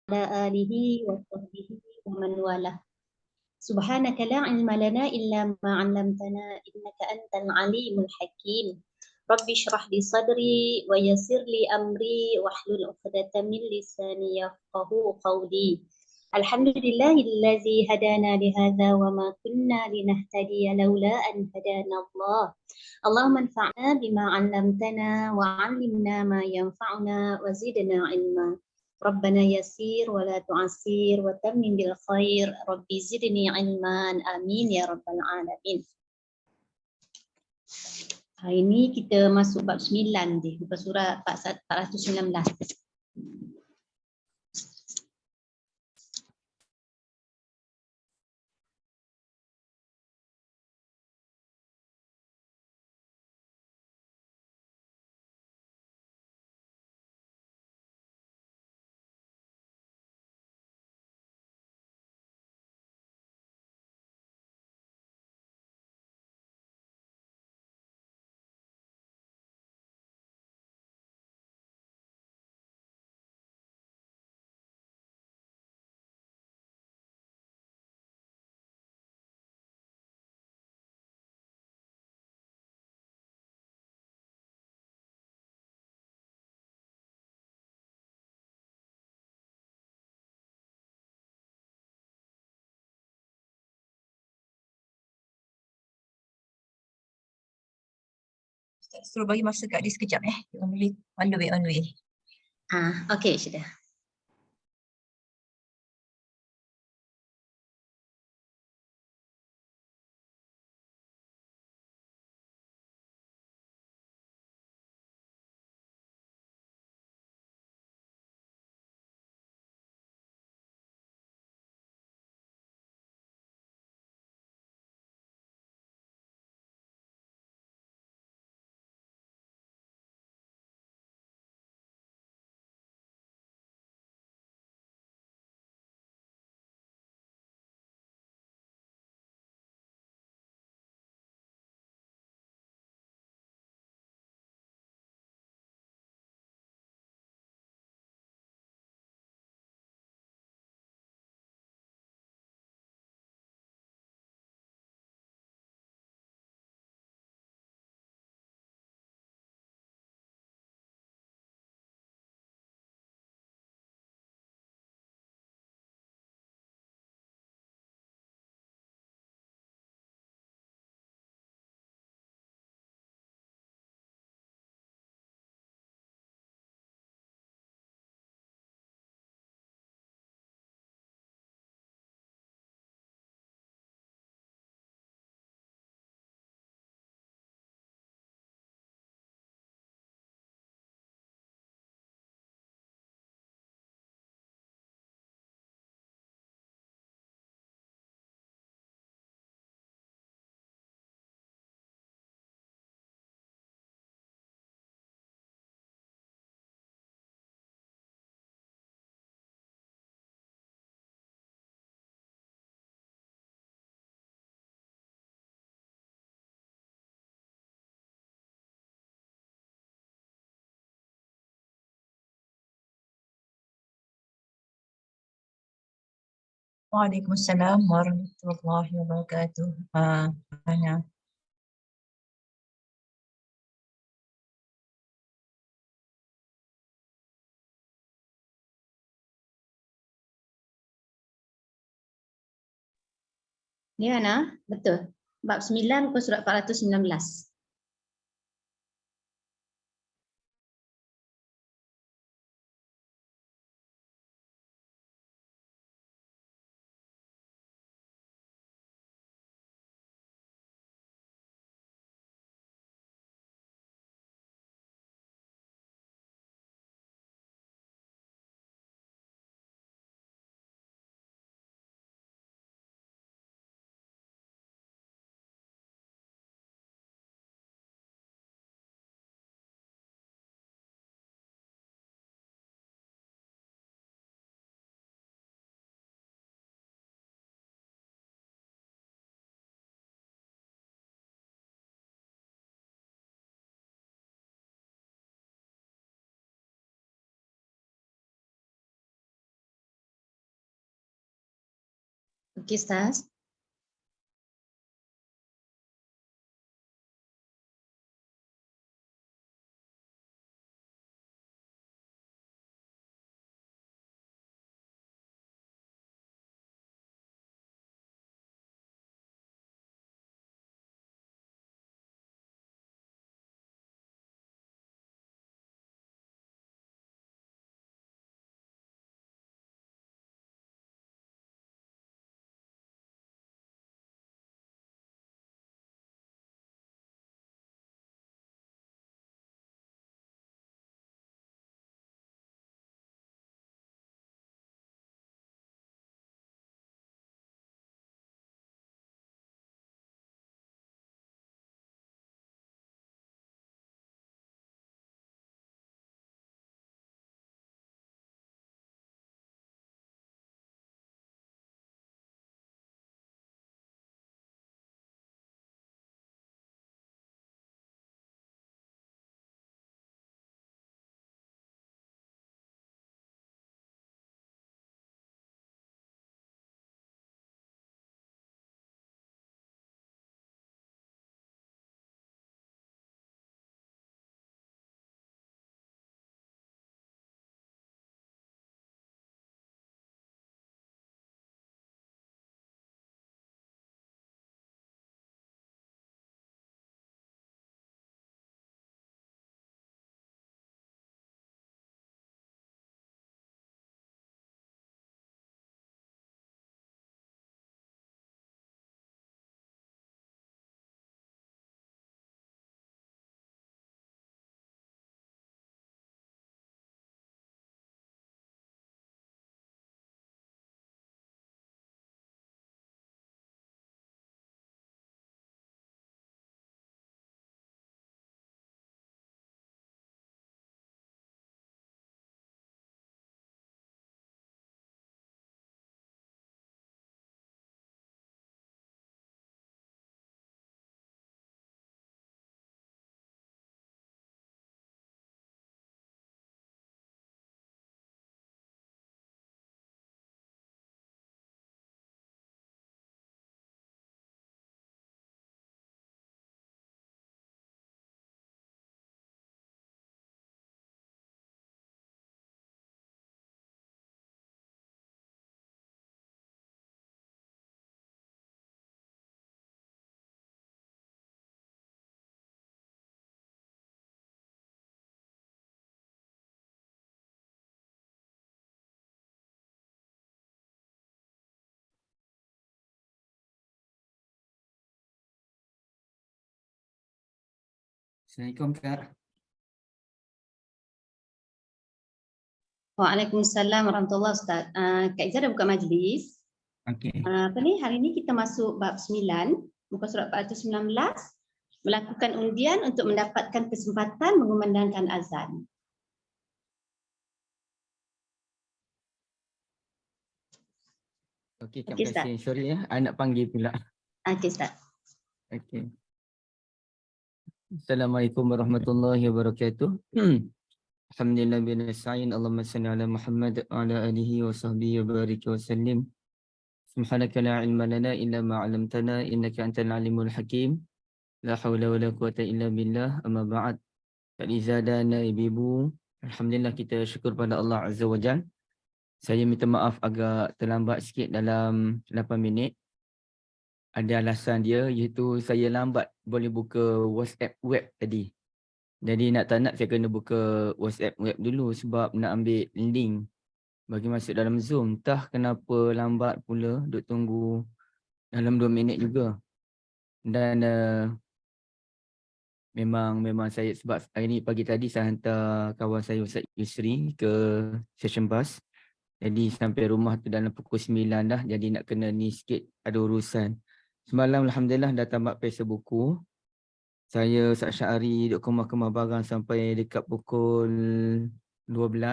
ala alihi wa sahbihi wa man walah. Subhanaka la ilma lana illa ma 'allamtana innaka antal alimul hakim. Rabbi shrah li sadri wa yassir li amri wahlul 'uqdatam min lisani yafqahu qawli. Alhamdulillahillazi hadana li hadza wa ma kunna linahtadiya laula an hadana Allah. Allahumma anfa'na bima 'allamtana wa 'allimna ma yanfa'una wa zidna 'ilma. Rabbana yassir wa la tu'assir wa tammim bil khair. Rabbi zidni ilman. Amin ya rabbal alamin. Hari ini kita masuk bab 9 je, buka surah 419. Suruh bagi masa kat dia sekejap on the way. Okey sudah. Waalaikumsalam warahmatullahi wabarakatuh. Hanya Ya Ana, betul. Bab 9 muka surat 419. Okey, Ustaz. Assalamualaikum Kak. Waalaikumsalam warahmatullahi Ustaz. Kak Izzah dah buka majlis. Okey. Apa ni, hari ni kita masuk bab 9, muka surat 419, melakukan undian untuk mendapatkan kesempatan mengumandangkan azan. Okey, Kak, Okey, terima Ustaz. kasih. Sorry ya, I nak panggil pula. Okey, Ustaz. Okey. Assalamualaikum warahmatullahi wabarakatuh. Alhamdulillah bin nasta'in. Allahumma salli ala Muhammad wa ala alihi wa sahbihi wa barik wa sallim. Subhanaka la ilma lana illa ma 'allamtana innaka antal alimul hakim. La haula wala quwata illa billah. Amma ba'd. Kak Liza dan ibu-ibu, alhamdulillah kita syukur pada Allah Azza wa Jalla. Saya minta maaf agak terlambat sikit dalam 8 minit. Ada alasan dia, iaitu saya lambat boleh buka WhatsApp web tadi. Jadi nak tak nak saya kena buka WhatsApp web dulu sebab nak ambil link bagi masuk dalam Zoom. Entah kenapa lambat pula, duk tunggu dalam 2 minit juga. Dan memang saya, sebab hari ni pagi tadi saya hantar kawan saya Ustaz Yusri ke session bus. Jadi sampai rumah tu dalam pukul 9 dah, jadi nak kena ni sikit, ada urusan. Semalam alhamdulillah dah tamat pesa buku. Saya Ustaz Syahari duk kemah-kemah barang sampai dekat pukul 12.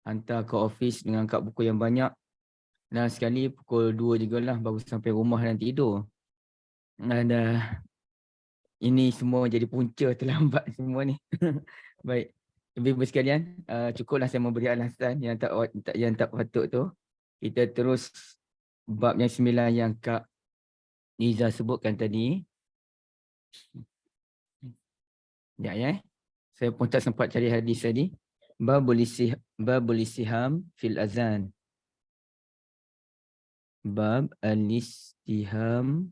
Hantar ke office dengan angkat buku yang banyak. Dan sekali pukul 2 jugalah baru sampai rumah dan tidur. Dan ini semua jadi punca terlambat semua ni. Baik. Ibu-ibu sekalian, cukuplah saya memberi alasan yang tak patut tu. Kita terus bab yang 9 yang Kak Niza sebutkan tadi. Ya, ya. Saya pun tak sempat cari hadis tadi. Babul istiham fil azan. Bab al-istiham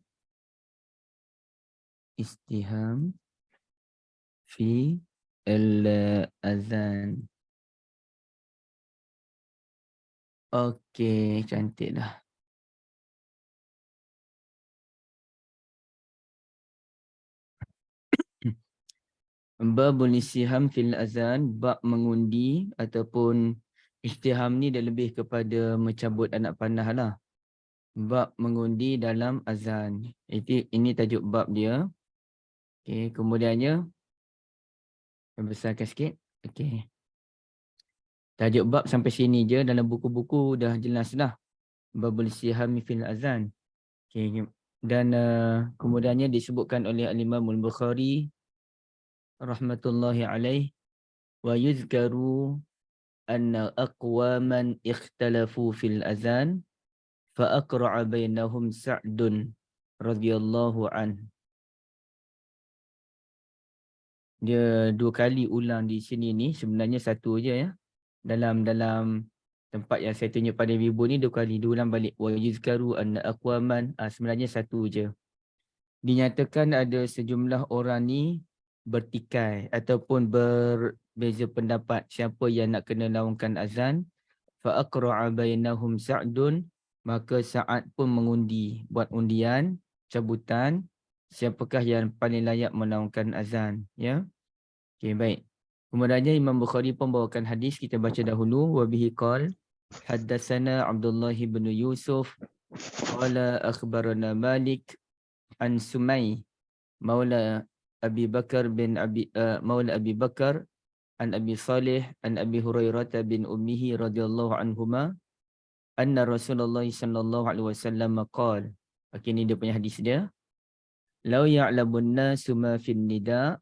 fi al-azan. Okey, cantik dah. Babul istiham fil azan, bab mengundi ataupun istiham ni dia lebih kepada mencabut anak panah lah. Bab mengundi dalam azan. Ini tajuk bab dia. Okey, kemudiannya saya besarkan sikit. Okey. Tajuk bab sampai sini je, dalam buku-buku dah jelas dah. Babul istiham fil azan. Okey. Dan kemudiannya disebutkan oleh Al-Imam Al-Bukhari rahmatullahi alaih, wa yuzkaru anna aqwaman ikhtalafu fil azan fa aqra'a bainahum Sa'dun radhiyallahu an. Dia dua kali ulang di sini ni, sebenarnya satu je ya. Dalam tempat yang saya tunjuk pada ibu ni dua kali diulang balik, wa yuzkaru anna aqwaman, sebenarnya satu je. Dinyatakan ada sejumlah orang ni bertikai ataupun berbeza pendapat siapa yang nak kena laungkan azan. Fa aqra'a bainahum Sa'dun, maka Sa'ad pun mengundi, buat undian, cabutan, siapakah yang paling layak melaungkan azan, ya. Okey, baik. Kemudiannya Imam Bukhari pun bawakan hadis, kita baca dahulu. Wa bihi qala haddatsana Abdullah bin Yusuf qala akhbarana Malik an Sumay maula Abi Bakar maula Abi Bakar an Abi Salih an Abi Hurairah bin Ummihi radhiyallahu anhuma anna Rasulullah sallallahu alaihi wasallam qala. Okey, ni dia punya hadis dia. Lau ya'lamun nasu ma fin nida,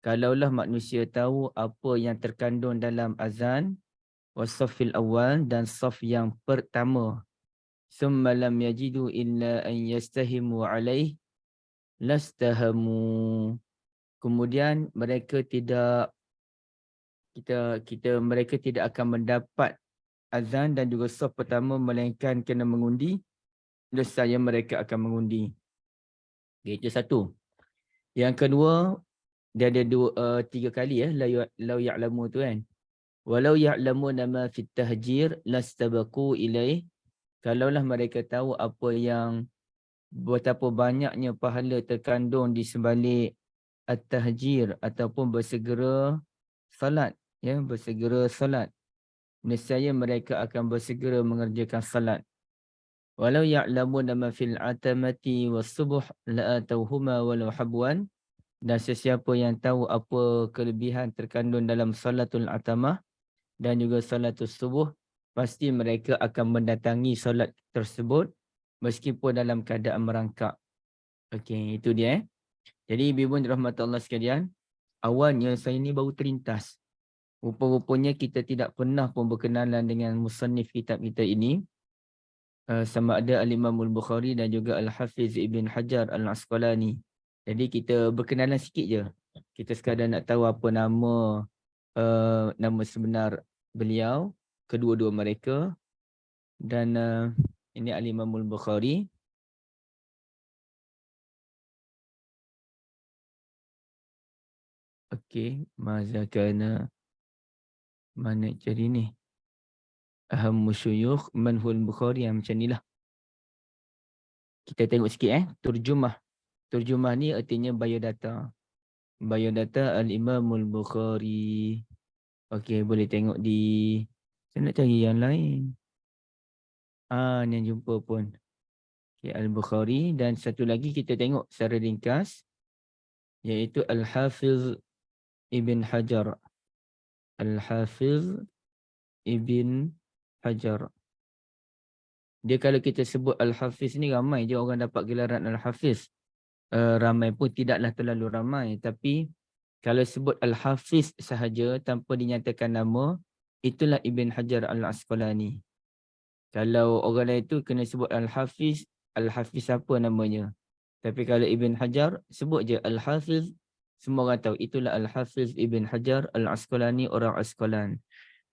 kalaulah manusia tahu apa yang terkandung dalam azan, wasafil awal, dan saf yang pertama, summa lam yajidu illa an yastahimu alaih lastahamu. Kemudian mereka tidak mereka tidak akan mendapat azan dan juga saf pertama melainkan kena mengundi, nescaya mereka akan mengundi. Itu satu. Yang kedua, dia ada tiga kali ya, lau ya'lamu tu kan. Walau ya'lamu nama fit tahjir lastabaqu ilaih. Kalaulah mereka tahu apa yang, betapa banyaknya pahala terkandung di sebalik at-tahjir ataupun bersegera salat, ya, bersegera salat, nescaya mereka akan bersegera mengerjakan salat. Walau ya'lamu nama fil atamati was subuh la atauhuma walau habwan. Dan sesiapa yang tahu apa kelebihan terkandung dalam salatul atamah dan juga salatul subuh, pasti mereka akan mendatangi solat tersebut meskipun dalam keadaan merangkak. Okey, itu dia. Jadi ibu-ibu dirahmati Allah sekalian, awalnya saya ni baru terlintas. Rupa-rupanya kita tidak pernah pun berkenalan dengan musannif kitab kita ini. Sama ada Al-Imam Al-Bukhari dan juga Al-Hafiz Ibn Hajar Al-Asqalani. Jadi kita berkenalan sikit je. Kita sekadar nak tahu apa nama sebenar beliau, kedua-dua mereka. Dan ini Al-Imam Al-Bukhari. Okey, mazakana, mana cari ni? Ahammu syuyukh man huwal Bukhari, macam ni lah. Kita tengok sikit terjemah. Terjemah ni artinya biodata. Biodata Al-Imam Al-Bukhari. Okey, boleh tengok di, saya nak cari yang lain. Ni yang jumpa pun. Okay, Al-Bukhari. Dan satu lagi kita tengok secara ringkas, iaitu Al-Hafiz Ibn Hajar. Al-Hafiz Ibn Hajar. Dia kalau kita sebut Al-Hafiz ni, ramai je orang dapat gelaran Al-Hafiz. Ramai pun tidaklah terlalu ramai. Tapi kalau sebut Al-Hafiz sahaja tanpa dinyatakan nama, itulah Ibn Hajar Al-Asqalani. Kalau orang lain tu kena sebut Al-Hafiz, Al-Hafiz apa namanya. Tapi kalau Ibn Hajar, sebut je Al-Hafiz, semua orang tahu itulah Al-Hafiz Ibn Hajar Al-Asqalani, orang Asqalan.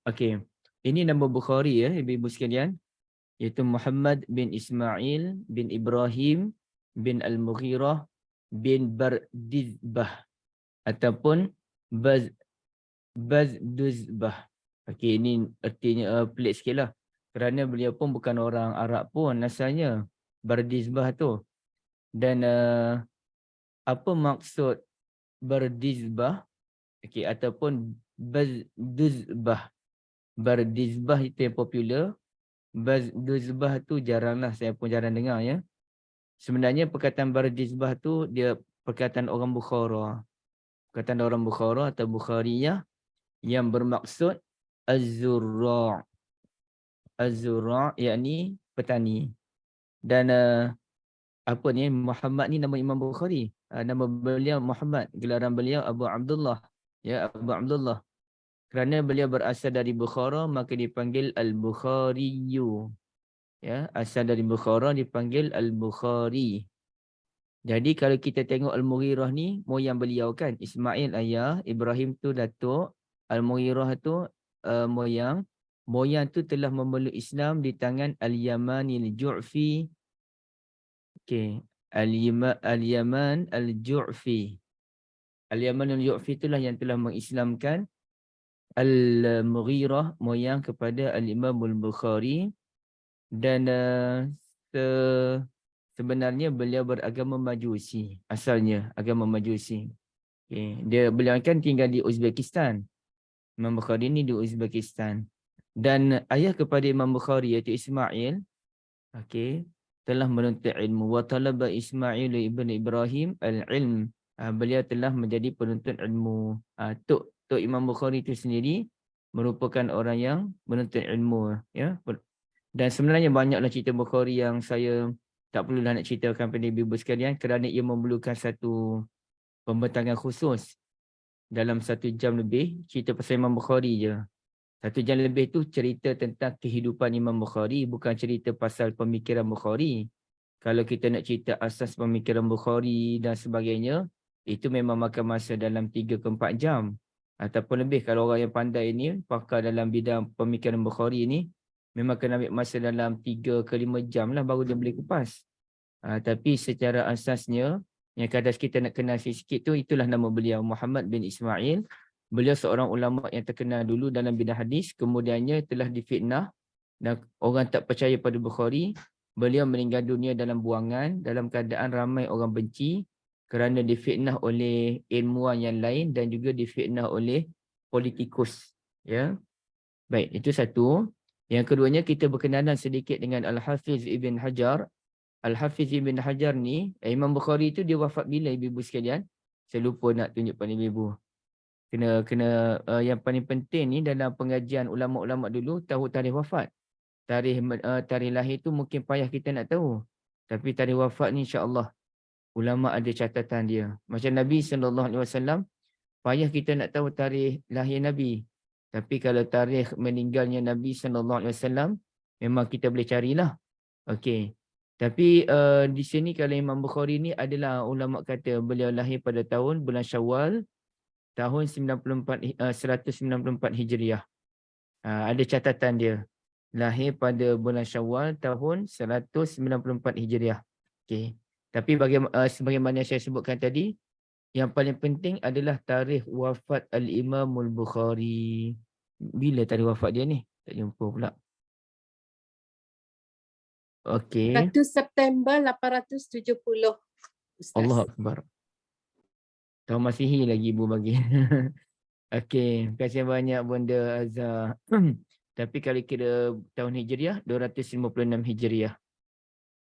Okey. Ini nama Bukhari ya, ibu-ibu sekalian. Iaitu Muhammad bin Ismail bin Ibrahim bin Al-Mughirah bin Bardizbah ataupun Bazduzbah. Okey, ini artinya pelik sikit lah. Kerana beliau pun bukan orang Arab pun asalnya. Bardizbah tu. Dan apa maksud Bardizbah? Okey, ataupun Bazduzbah. Bardizbah itu yang popular. Bazduzbah tu jaranglah, saya pun jarang dengar ya. Sebenarnya perkataan Bardizbah tu dia perkataan orang Bukhara. Perkataan orang Bukhara atau Bukhariyah yang bermaksud Az-Zurra'. Az-Zurra' yakni petani. Dan apa ni, Muhammad ni nama Imam Bukhari. Nama beliau Muhammad, gelaran beliau Abu Abdullah. Ya, Abu Abdullah. Kerana beliau berasal dari Bukhara maka dipanggil Al-Bukhariyu. Ya, asal dari Bukhara dipanggil Al-Bukhari. Jadi kalau kita tengok Al-Mughirah ni moyang beliau kan, Ismail ayah, Ibrahim tu datuk, Al-Mughirah tu moyang. Moyang tu telah memeluk Islam di tangan Al-Yaman Al-Ju'fi. Okey, Al-Yaman Al-Ju'fi. Al-Yaman Al-Ju'fi itulah yang telah mengislamkan Al-Mughirah, moyang kepada Al-Imam Al-Bukhari. Dan sebenarnya beliau beragama Majusi, asalnya agama Majusi. Okay. Beliau kan tinggal di Uzbekistan. Imam Bukhari ni di Uzbekistan. Dan ayah kepada Imam Bukhari iaitu Ismail, okay, telah menuntut ilmu. Wa talaba Ismail ibn Ibrahim al-ilm. Beliau telah menjadi penuntut ilmu. Tok Imam Bukhari itu sendiri merupakan orang yang menuntut ilmu. Ya. Dan sebenarnya banyaklah cerita Bukhari yang saya tak perlulah nak ceritakan kepada ibu sekalian kerana ia memerlukan satu pembentangan khusus. Dalam 1 jam lebih, cerita pasal Imam Bukhari je. 1 jam lebih tu cerita tentang kehidupan Imam Bukhari, bukan cerita pasal pemikiran Bukhari. Kalau kita nak cerita asas pemikiran Bukhari dan sebagainya, itu memang makan masa dalam 3 ke 4 jam. Ataupun lebih kalau orang yang pandai ni, pakar dalam bidang pemikiran Bukhari ni, memang kena ambil masa dalam 3 ke 5 jam lah baru dia boleh kupas. Tapi secara asasnya, yang kadang kita nak kenal sikit tu, itulah nama beliau, Muhammad bin Ismail. Beliau seorang ulama yang terkenal dulu dalam bidang hadis, kemudiannya telah difitnah dan orang tak percaya pada Bukhari. Beliau meninggal dunia dalam buangan, dalam keadaan ramai orang benci kerana difitnah oleh ilmuwan yang lain dan juga difitnah oleh politikus. Ya. Baik, itu satu. Yang keduanya, kita berkenalan sedikit dengan Al-Hafiz Ibn Hajar. Al-Hafiz Ibn Hajar ni, Imam Bukhari tu dia wafat bila ibu-ibu sekalian? Saya lupa nak tunjuk pada ibu-ibu. Kena yang paling penting ni dalam pengajian ulama-ulama dulu tahu tarikh wafat. Tarikh lahir tu mungkin payah kita nak tahu. Tapi tarikh wafat ni insya-Allah ulama ada catatan dia. Macam Nabi SAW, payah kita nak tahu tarikh lahir Nabi. Tapi kalau tarikh meninggalnya Nabi SAW, memang kita boleh carilah. Okey. Tapi di sini kalau Imam Bukhari ni adalah ulama kata beliau lahir pada tahun bulan Syawal tahun 194 Hijriah. Ada catatan dia. Lahir pada bulan Syawal tahun 194 Hijriah. Okey. Tapi sebagaimana saya sebutkan tadi, yang paling penting adalah tarikh wafat Al-Imam Al-Bukhari. Bila tarikh wafat dia ni? Tak jumpa pula. Okey. 1 September 870. Ustaz. Allah Akbar. Tahun Masihi lagi ibu bagi. Okey, terima kasih banyak Bunda Azhar. Tapi kalau kira tahun Hijriah, 256 Hijriah.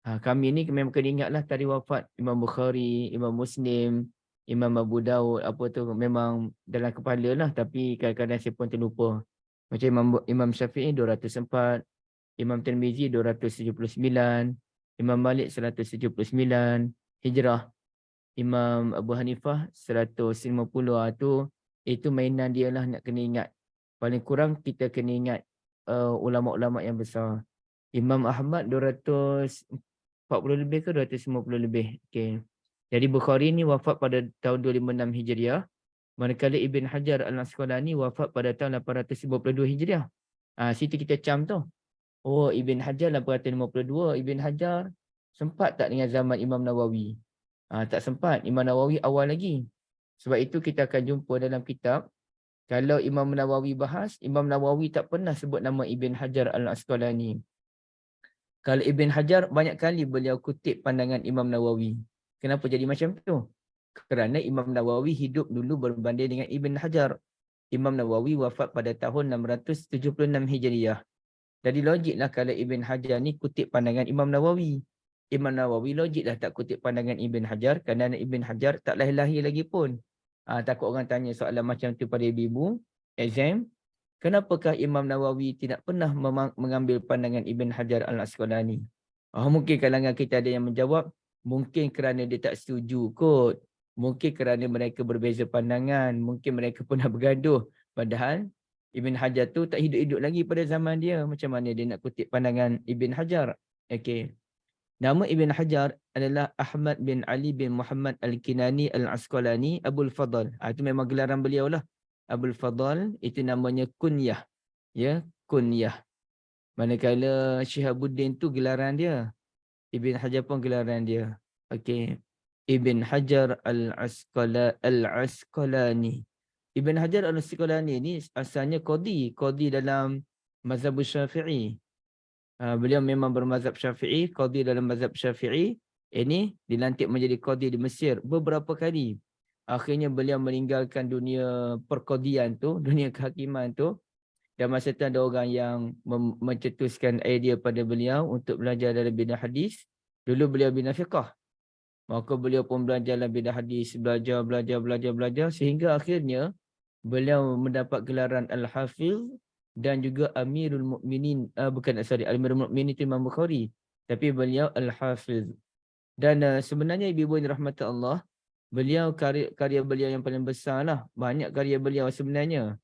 Kami ni memang kena ingatlah tarikh wafat Imam Bukhari, Imam Muslim, Imam Abu Daud, apa tu memang dalam kepala lah. Tapi kadang-kadang saya pun terlupa. Macam Imam Syafi'i 204, Imam Tirmizi 279, Imam Malik 179 Hijrah. Imam Abu Hanifah 150 itu mainan dia lah nak kena ingat. Paling kurang kita kena ingat ulama-ulama yang besar. Imam Ahmad 240 lebih ke 250 lebih. Okey. Jadi Bukhari ni wafat pada tahun 256 Hijriah. Manakala Ibn Hajar Al-Asqalani wafat pada tahun 852 Hijriah. Situ kita cam tu. Oh, Ibn Hajar 852. Ibn Hajar sempat tak dengan zaman Imam Nawawi? Tak sempat. Imam Nawawi awal lagi. Sebab itu kita akan jumpa dalam kitab. Kalau Imam Nawawi bahas, Imam Nawawi tak pernah sebut nama Ibn Hajar Al-Asqalani. Kalau Ibn Hajar, banyak kali beliau kutip pandangan Imam Nawawi. Kenapa jadi macam tu? Kerana Imam Nawawi hidup dulu berbanding dengan Ibn Hajar. Imam Nawawi wafat pada tahun 676 Hijriah. Jadi logiklah kalau Ibn Hajar ni kutip pandangan Imam Nawawi. Imam Nawawi logiklah tak kutip pandangan Ibn Hajar kerana Ibn Hajar tak lahir-lahir lagi pun. Takut orang tanya soalan macam tu pada ibu-ibu, exam. Kenapakah Imam Nawawi tidak pernah mengambil pandangan Ibn Hajar Al-Asqalani? Mungkin kalangan kita ada yang menjawab, mungkin kerana dia tak setuju kot. Mungkin kerana mereka berbeza pandangan. Mungkin mereka pernah bergaduh. Padahal Ibn Hajar tu tak hidup-hidup lagi pada zaman dia. Macam mana dia nak kutip pandangan Ibn Hajar? Okey. Nama Ibn Hajar adalah Ahmad bin Ali bin Muhammad Al-Kinani Al-Asqalani Abul Fadl. Itu memang gelaran beliau lah. Abul Fadl itu namanya kunyah. Ya, kunyah. Manakala Syihabuddin tu gelaran dia. Ibn Hajar pun gelaran dia. Okey. Ibn Hajar Al-Asqalani. Ibn Hajar Al-Asqalani ni asalnya qadi dalam mazhab Syafi'i. Beliau memang bermazhab Syafi'i, qadi dalam mazhab Syafi'i. Ini dilantik menjadi qadi di Mesir beberapa kali. Akhirnya beliau meninggalkan dunia perqadian tu, dunia kehakiman tu. Dan masa tu ada orang yang mencetuskan idea pada beliau untuk belajar dalam bidang hadis. Dulu beliau bidang fiqh. Maka beliau pun belajar dalam bidang hadis, belajar sehingga akhirnya beliau mendapat gelaran Al-Hafiz dan juga Amirul Mukminin. Amirul Mukminin itu Imam Bukhari, tapi beliau Al-Hafiz. Dan sebenarnya ibu-ibu yang dirahmati Allah, beliau karya beliau yang paling besar lah. Banyak karya beliau sebenarnya.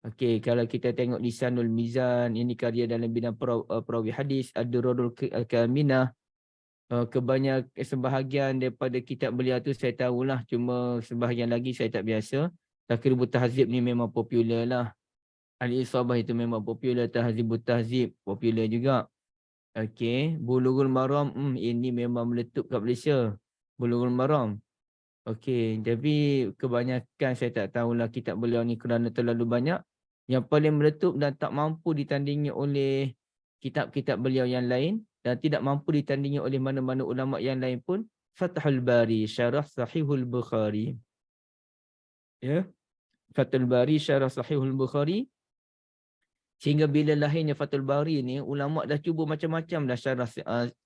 Okey, kalau kita tengok Lisanul Mizan, ini karya dalam bidang perawi hadis, Ad-Durarul Kaminah. Sebahagian daripada kitab beliau tu saya tahulah, cuma sebahagian lagi saya tak biasa. Taqribut Tahzib ni memang popular lah. Al-Isabah itu memang popular, Tahzibut Tahzib popular juga. Okey, Bulughul Maram, ini memang meletup kat Malaysia. Bulughul Maram. Okey, tapi kebanyakan saya tak tahulah kitab beliau ni kerana terlalu banyak. Yang paling meletup dan tak mampu ditandingi oleh kitab-kitab beliau yang lain dan tidak mampu ditandingi oleh mana-mana ulama yang lain pun, Fathul Bari, Syarah Sahihul Bukhari. Ya. Fathul Bari, Syarah Sahihul Bukhari. Sehingga bila lahirnya Fathul Bari ni, ulama dah cuba macam-macam dah syarah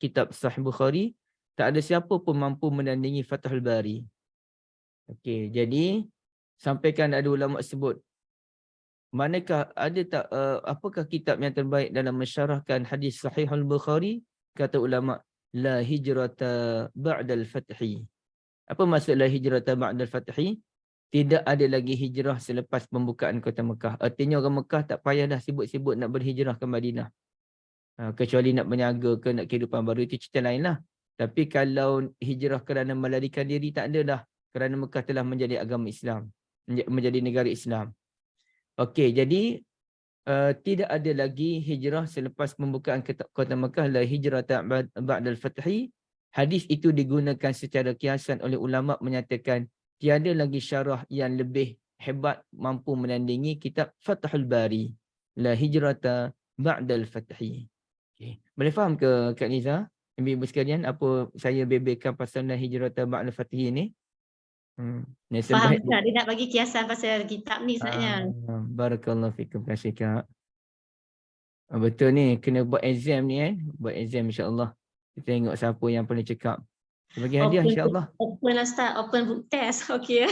kitab Sahih Bukhari, tak ada siapa pun mampu menandingi Fathul Bari. Okey, jadi sampaikan ada ulama sebut, manakah ada tak apakah kitab yang terbaik dalam mensyarahkan hadis Sahih Al-Bukhari? Kata ulama, la hijrata ba'dal fathi. Apa maksud la hijrata ba'dal fathi? Tidak ada lagi hijrah selepas pembukaan kota Mekah. Artinya orang Mekah tak payah dah sibuk-sibuk nak berhijrah ke Madinah. Kecuali nak berniaga ke nak kehidupan baru, itu cerita lain lah. Tapi kalau hijrah kerana melarikan diri, tak ada dah. Kerana Mekah telah menjadi agama Islam, menjadi negara Islam. Okey, jadi tidak ada lagi hijrah selepas pembukaan kota Mekah, la hijrata ba'dal fathi. Hadis itu digunakan secara kiasan oleh ulama menyatakan tiada lagi syarah yang lebih hebat mampu menandingi kitab Fathul Bari, la hijrata ba'dal fathi. Okay. Boleh faham ke Kak Niza, ibu-ibu sekalian, apa saya beberkan pasal la hijrata ba'dal fathi ni? Faham tak? Dia nak bagi kiasan pasal kitab ni sebenarnya. Barakallahu fikum, terima kasih Kak. Betul ni, kena buat exam ni buat exam insya-Allah. Kita tengok siapa yang paling cekap. Sebagai hadiah insya-Allah. Open lah start, open book test. Okey ya.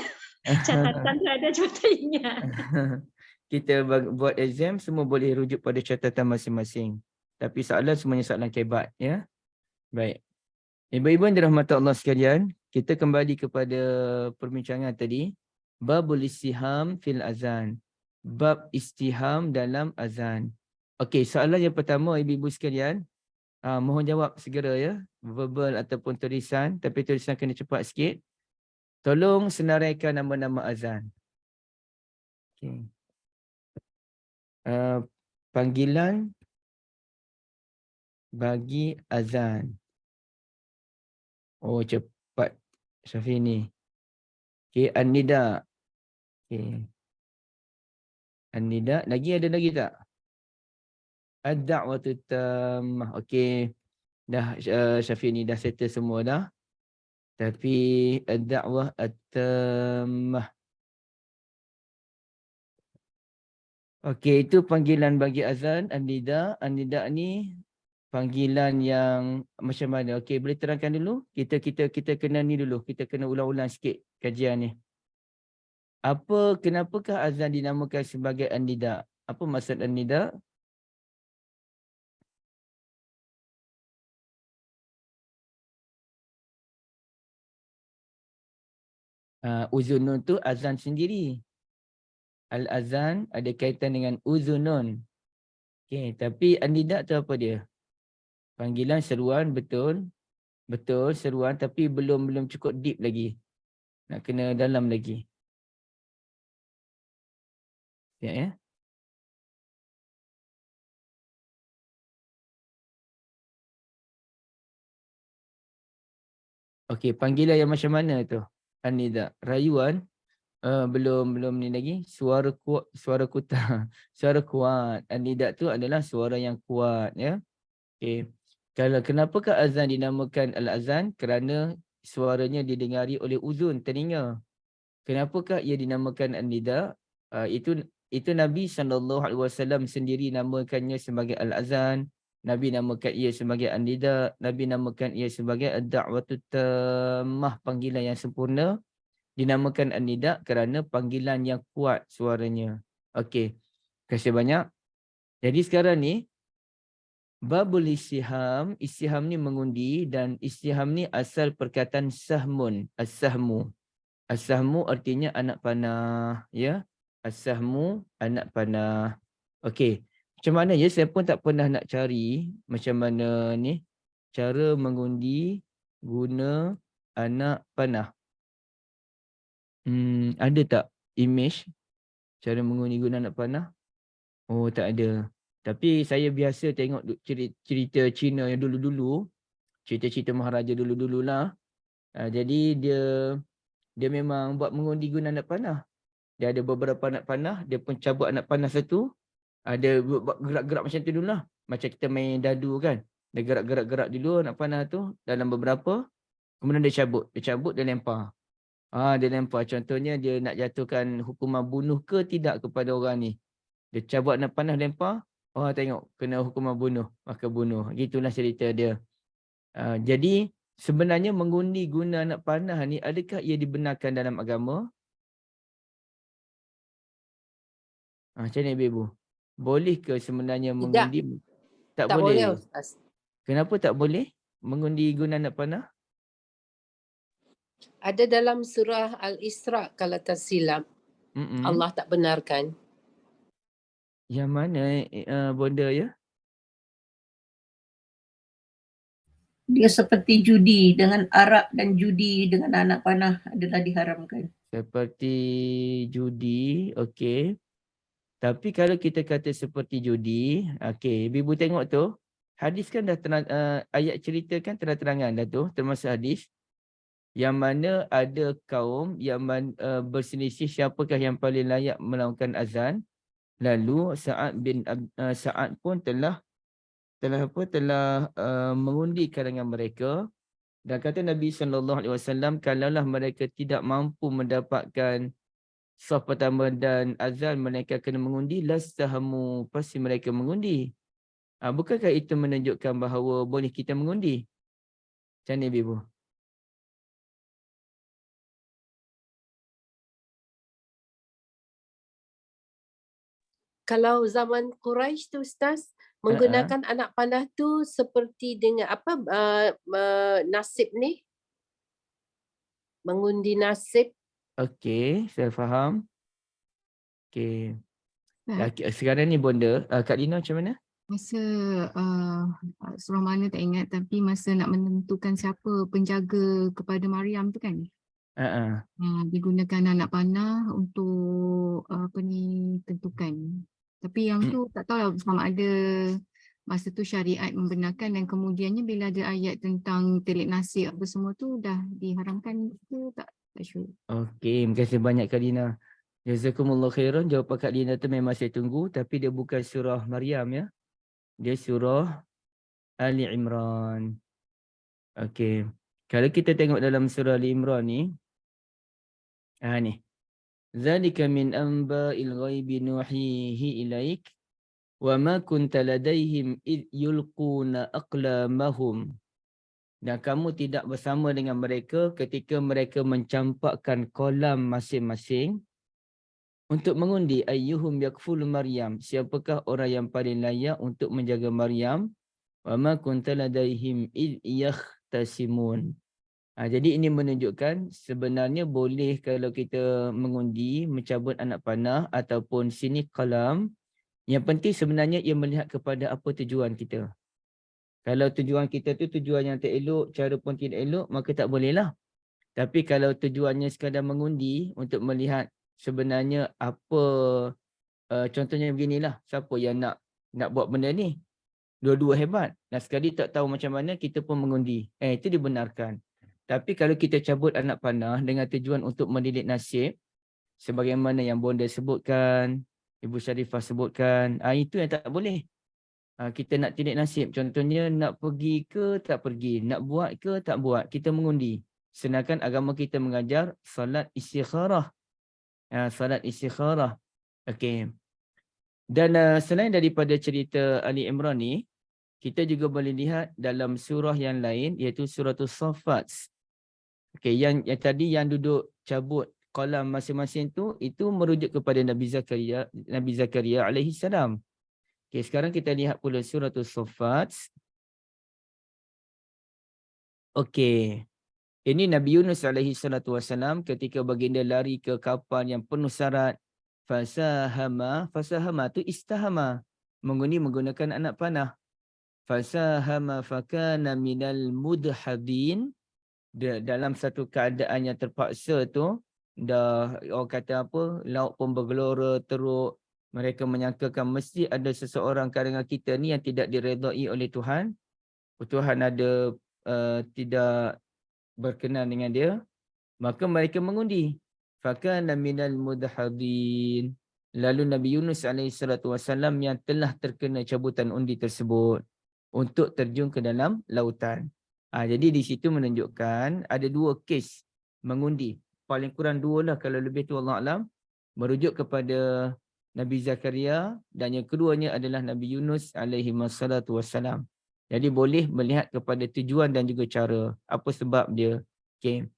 Catatan tu ada, cuma tak ingat. Kita buat exam, semua boleh rujuk pada catatan masing-masing. Tapi soalan semuanya soalan kebat ya. Baik. Ibu-ibu yang dirahmati Allah sekalian, kita kembali kepada perbincangan tadi. Babul istiham fil azan. Bab istiham dalam azan. Okey, soalan yang pertama ibu-ibu sekalian, Mohon jawab segera ya. Verbal ataupun tulisan. Tapi tulisan kena cepat sikit. Tolong senaraikan nama-nama azan. Okay. Panggilan bagi azan. Oh, cepat Syafi ni. Okay, An-Nida. Okay. An-Nida. Ada lagi tak? Ad-Da'watu Tammah. Okay. Dah Syafi ni dah settle semua dah. Tapi Ad-Da'wah At-Tammah. Okey, itu panggilan bagi azan, An-Nida. An-Nida ni panggilan yang macam mana? Okey, boleh terangkan dulu? Kita kena ni dulu. Kita kena ulang-ulang sikit kajian ni. Kenapakah azan dinamakan sebagai An-Nida? Apa maksud An-Nida? Uzunun tu azan sendiri. Al-azan ada kaitan dengan uzunun. Okey, tapi An-Nida tu apa dia? Panggilan seruan, betul. Betul, seruan tapi belum cukup deep lagi. Nak kena dalam lagi. Ya. Okey, panggilan yang macam mana tu? An-Nida. Rayuan. Belum ni lagi. Suara kuat, suara kuat. Suara kuat. An-Nida tu adalah suara yang kuat, ya. Okey. Kenapakah azan dinamakan al-azan? Kerana suaranya didengari oleh uzun, telinga. Kenapakah ia dinamakan An-Nida? Itu Nabi SAW sendiri namakannya sebagai al-azan. Nabi namakan ia sebagai An-Nida. Nabi namakan ia sebagai Ad-Da'watu Tammah, panggilan yang sempurna. Dinamakan An-Nida kerana panggilan yang kuat suaranya. Okey. Terima kasih banyak. Jadi sekarang ni babul istiham. Istiham ni mengundi dan istiham ni asal perkataan sahmun. As-sahmu. As-sahmu artinya anak panah, ya. As-sahmu anak panah. Okey. Macam mana ya, saya pun tak pernah nak cari macam mana ni cara mengundi guna anak panah. Ada tak image cara mengundi guna anak panah? Oh, tak ada. Tapi saya biasa tengok cerita Cina yang dulu-dulu, cerita-cerita Maharaja dulu-dululah. Jadi dia memang buat mengundi guna anak panah. Dia ada beberapa anak panah, dia pun cabut anak panah satu. Dia buat gerak-gerak macam tu dululah. Macam kita main dadu kan. Dia gerak-gerak dulu anak panah tu dalam beberapa. Kemudian dia cabut. Dia lempar. Dia lempar. Contohnya dia nak jatuhkan hukuman bunuh ke tidak kepada orang ni. Dia cabut anak panah lempar. Tengok kena hukuman bunuh. Maka bunuh. Gitulah cerita dia. Jadi sebenarnya mengundi guna anak panah ni adakah ia dibenarkan dalam agama? Macam ni Ibu? Boleh ke sebenarnya mengundi? Tak boleh. Ustaz. Kenapa tak boleh mengundi guna anak panah? Ada dalam surah Al-Isra kalau tak silap. Allah tak benarkan. Yang mana bonda ya? Dia seperti judi dengan arak dan judi dengan anak panah adalah diharamkan. Seperti judi, okey. Tapi kalau kita kata seperti judi, okey, Ibu tengok tu, hadis kan dah ayat cerita kan terang-terangan dah tu, termasuk hadis. Yang mana ada kaum yang berselisih siapakah yang paling layak melakukan azan. Lalu Sa'ad pun telah mengundi kalangan mereka dan kata Nabi SAW, kalaulah mereka tidak mampu mendapatkan saf pertama dan azan, mereka kena mengundi, lastahamu, pasti mereka mengundi. Bukankah itu menunjukkan bahawa boleh kita mengundi? Macam ni Ibu? Kalau zaman Quraisy tu Ustaz, menggunakan anak panah tu seperti dengan apa nasib ni? Mengundi nasib. Okey, saya faham. Okey. Sekarang ni bonda, Kak Lina macam mana? Masa surah mana tak ingat, tapi masa nak menentukan siapa penjaga kepada Maryam tu kan. Digunakan anak panah untuk apa ni, tentukan. Tapi yang tu tak tahu lah sama ada masa tu syariat membenarkan dan kemudiannya bila ada ayat tentang telik nasib apa semua tu dah diharamkan tu tak sure. Okey, terima kasih banyak Kak Dina. Jazakumullah khairan. Jawapan Kak Dina tu memang saya tunggu, tapi dia bukan surah Maryam ya. Dia surah Ali Imran. Okey. Kalau kita tengok dalam surah Ali Imran ni, ni. Zalika min anba'il ghaibi nuhihi ilaik wa ma kunta ladaihim id yulquna aqlamahum. Dan kamu tidak bersama dengan mereka ketika mereka mencampakkan kolam masing-masing untuk mengundi ayyuhum yakfulu Maryam, siapakah orang yang paling layak untuk menjaga Maryam. Wa ma kunta ladaihim id yakhtasimun. Jadi ini menunjukkan sebenarnya boleh kalau kita mengundi, mencabut anak panah ataupun sini kalam. Yang penting sebenarnya ia melihat kepada apa tujuan kita. Kalau tujuan kita tu tujuan yang tak elok, cara pun tidak elok, maka tak bolehlah. Tapi kalau tujuannya sekadar mengundi untuk melihat sebenarnya apa, contohnya beginilah, siapa yang nak buat benda ni? Dua-dua hebat. Dan sekali tak tahu macam mana, kita pun mengundi. Itu dibenarkan. Tapi kalau kita cabut anak panah dengan tujuan untuk mendidik nasib, sebagaimana yang Bonda sebutkan, Ibu Syarifah sebutkan, itu yang tak boleh. Kita nak didik nasib. Contohnya nak pergi ke tak pergi, nak buat ke tak buat, kita mengundi. Sedangkan agama kita mengajar salat istikharah. Salat istikharah. Okey. Dan selain daripada cerita Ali Imran ni, kita juga boleh lihat dalam surah yang lain, iaitu surah As-Saffat. Okey, yang tadi yang duduk cabut kolam masing-masing tu, itu merujuk kepada Nabi Zakaria alaihi salam. Okey, sekarang kita lihat pula surah As-Saffat. Okey. Ini Nabi Yunus alaihi salatu wasalam ketika baginda lari ke kapal yang penuh syarat. Fasahama tu istahama. Mengundi menggunakan anak panah. Fasahama fakana minal mudhadin. Dalam satu keadaan yang terpaksa tu, dah orang kata apa, laut pun bergelora teruk. Mereka menyangkakan mesti ada seseorang kalangan kita ni yang tidak diredai oleh Tuhan. Tuhan ada tidak berkenan dengan dia. Maka mereka mengundi. Fakana minal mudhadin. Lalu Nabi Yunus AS yang telah terkena cabutan undi tersebut untuk terjun ke dalam lautan. Jadi di situ menunjukkan ada dua kes mengundi. Paling kurang dua lah, kalau lebih tu Allah Alam. Merujuk kepada Nabi Zakaria dan yang keduanya adalah Nabi Yunus AS. Jadi boleh melihat kepada tujuan dan juga cara. Apa sebab dia. Okay.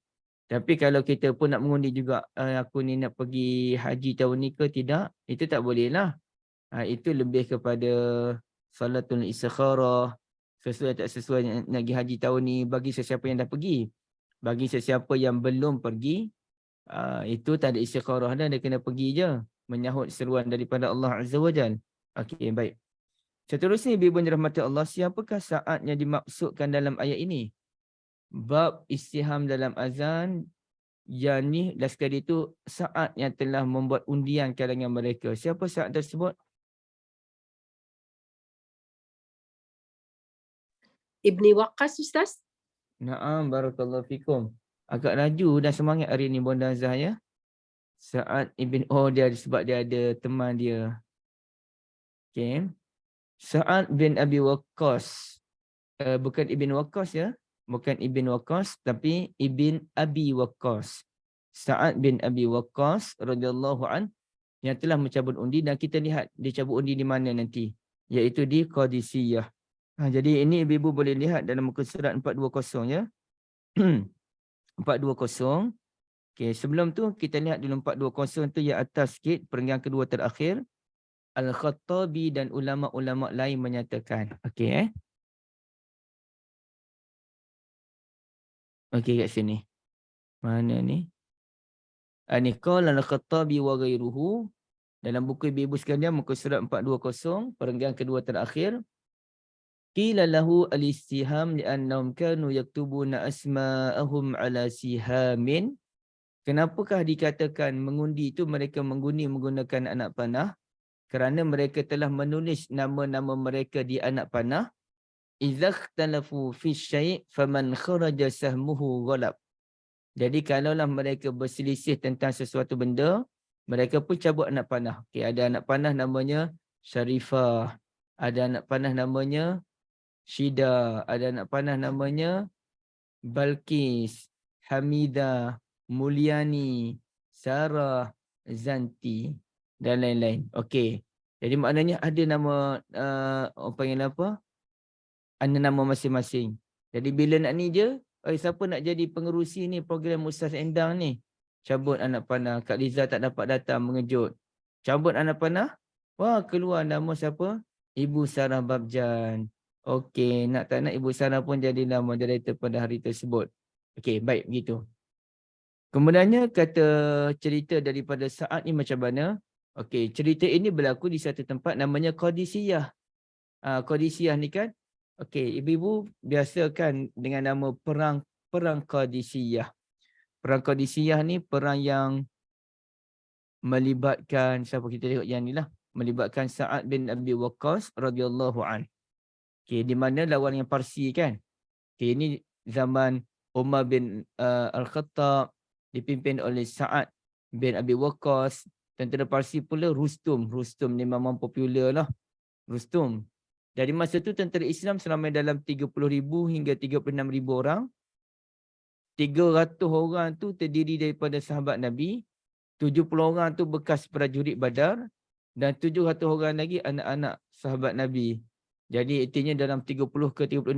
Tapi kalau kita pun nak mengundi juga, aku ni nak pergi haji tahun ni ke tidak, itu tak boleh lah. Itu lebih kepada salatul istikharah, sesuai tak sesuai nak pergi haji tahun ni, bagi sesiapa yang dah pergi. Bagi sesiapa yang belum pergi, itu tak ada istikharah dah, dia kena pergi je, menyahut seruan daripada Allah Azza wa Jal. Okey, baik. Seterusnya, Ibu yang dirahmati Allah, siapakah saat yang dimaksudkan dalam ayat ini? Bab istiham dalam azan, yang ni dah sekali itu saat yang telah membuat undian kalangan mereka. Siapa saat tersebut? Ibni Waqqas, Ustaz. Naam, barakallahu fikum. Agak laju dan semangat hari ni Bonda Azhar ya. Sa'ad ibn, dia sebab dia ada teman dia. Okay. Sa'ad bin Abi Waqqas. Bukan Ibn Waqqas ya. Bukan Ibn Waqqas, tapi Ibn Abi Waqqas. Sa'ad bin Abi Waqqas radhiyallahu an yang telah mencabut undi, dan kita lihat dia cabut undi di mana nanti, iaitu di Qadisiyah. Jadi ini ibu-ibu boleh lihat dalam muka surat 420 ya. 420. Okey, sebelum tu kita lihat dulu 420 tu yang atas sikit, perenggan kedua terakhir. Al-Khattabi dan ulama-ulama lain menyatakan. Okey Okey, kat sini. Mana ni? Ani qala Al-Khattabi wa ghairuhu Dalam buku ibu-ibu sekalian, muka surat 420, perenggan kedua terakhir. Qila lahu al-istiham li'annahum kanu yaktubuna asma'ahum ala sihamin. Kenapakah dikatakan mengundi itu mereka mengundi menggunakan anak panah? Kerana mereka telah menulis nama-nama mereka di anak panah. Idza ikhtalafu fi syai' faman kharaja sahmuhu ghalab. Jadi kalaulah mereka berselisih tentang sesuatu benda, mereka pun cabut anak panah. Okey, ada anak panah namanya Sharifah, ada anak panah namanya Shida, ada anak panah namanya Balkis, Hamidah, Mulyani, Sarah, Zanti dan lain-lain. Okey. Jadi maknanya ada nama orang panggil apa? Ada nama masing-masing. Jadi bila nak ni je, siapa nak jadi pengerusi ni program Ustaz Endang ni? Cabut anak panah. Kak Liza tak dapat datang, mengejut. Cabut anak panah. Wah, keluar nama siapa? Ibu Sarah Babjan. Okey, nak tak nak Ibu Sarah pun jadi nama moderator pada hari tersebut. Okey, baik begitu. Kemudiannya kata cerita daripada Sa'ad ni macam mana? Okey, cerita ini berlaku di satu tempat namanya Qadisiyah. Qadisiyah ni kan, okey, ibu-ibu biasa kan dengan nama perang Qadisiyah. Perang Qadisiyah ni perang yang melibatkan, siapa kita tengok yang ni lah, melibatkan Sa'ad bin Abi Waqqas radhiyallahu an. Okey, di mana lawan yang Parsi kan. Okey, ini zaman Umar bin Al-Khattab dipimpin oleh Sa'ad bin Abi Waqqas. Tentera Parsi pula Rustum. Rustum ni memang popular lah. Rustum. Dari masa tu tentera Islam selama dalam 30,000 hingga 36,000 orang. 300 orang tu terdiri daripada sahabat Nabi. 70 orang tu bekas prajurit Badar. Dan 700 orang lagi anak-anak sahabat Nabi. Jadi artinya dalam 30 ke 36,000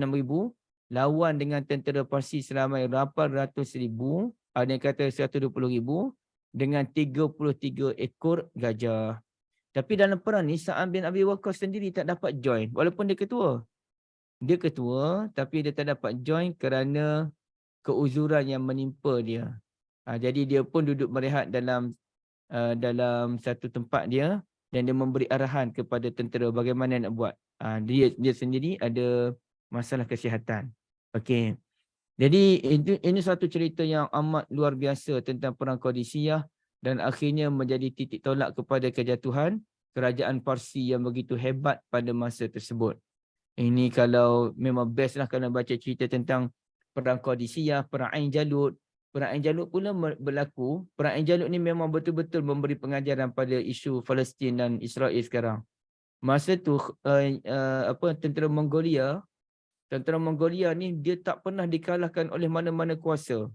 lawan dengan tentera Parsi selama 800,000. Ada yang kata 120,000. Dengan 33 ekor gajah. Tapi dalam perang ni Sa'ad bin Abi Waqqas sendiri tak dapat join. Walaupun dia ketua. Dia ketua tapi dia tak dapat join kerana keuzuran yang menimpa dia. Jadi dia pun duduk berehat dalam satu tempat dia. Dan dia memberi arahan kepada tentera bagaimana nak buat. Dia sendiri ada masalah kesihatan. Okey. Jadi ini satu cerita yang amat luar biasa tentang perang Qadisiyah dan akhirnya menjadi titik tolak kepada kejatuhan kerajaan Parsi yang begitu hebat pada masa tersebut. Ini kalau memang best lah kalau baca cerita tentang perang Qadisiyah, perang Ain Jalut. Perang Ain Jalut pula berlaku. Perang Ain Jalut ni memang betul-betul memberi pengajaran pada isu Palestin dan Israel sekarang. Masa tu Tentera Mongolia ni dia tak pernah dikalahkan oleh mana-mana kuasa.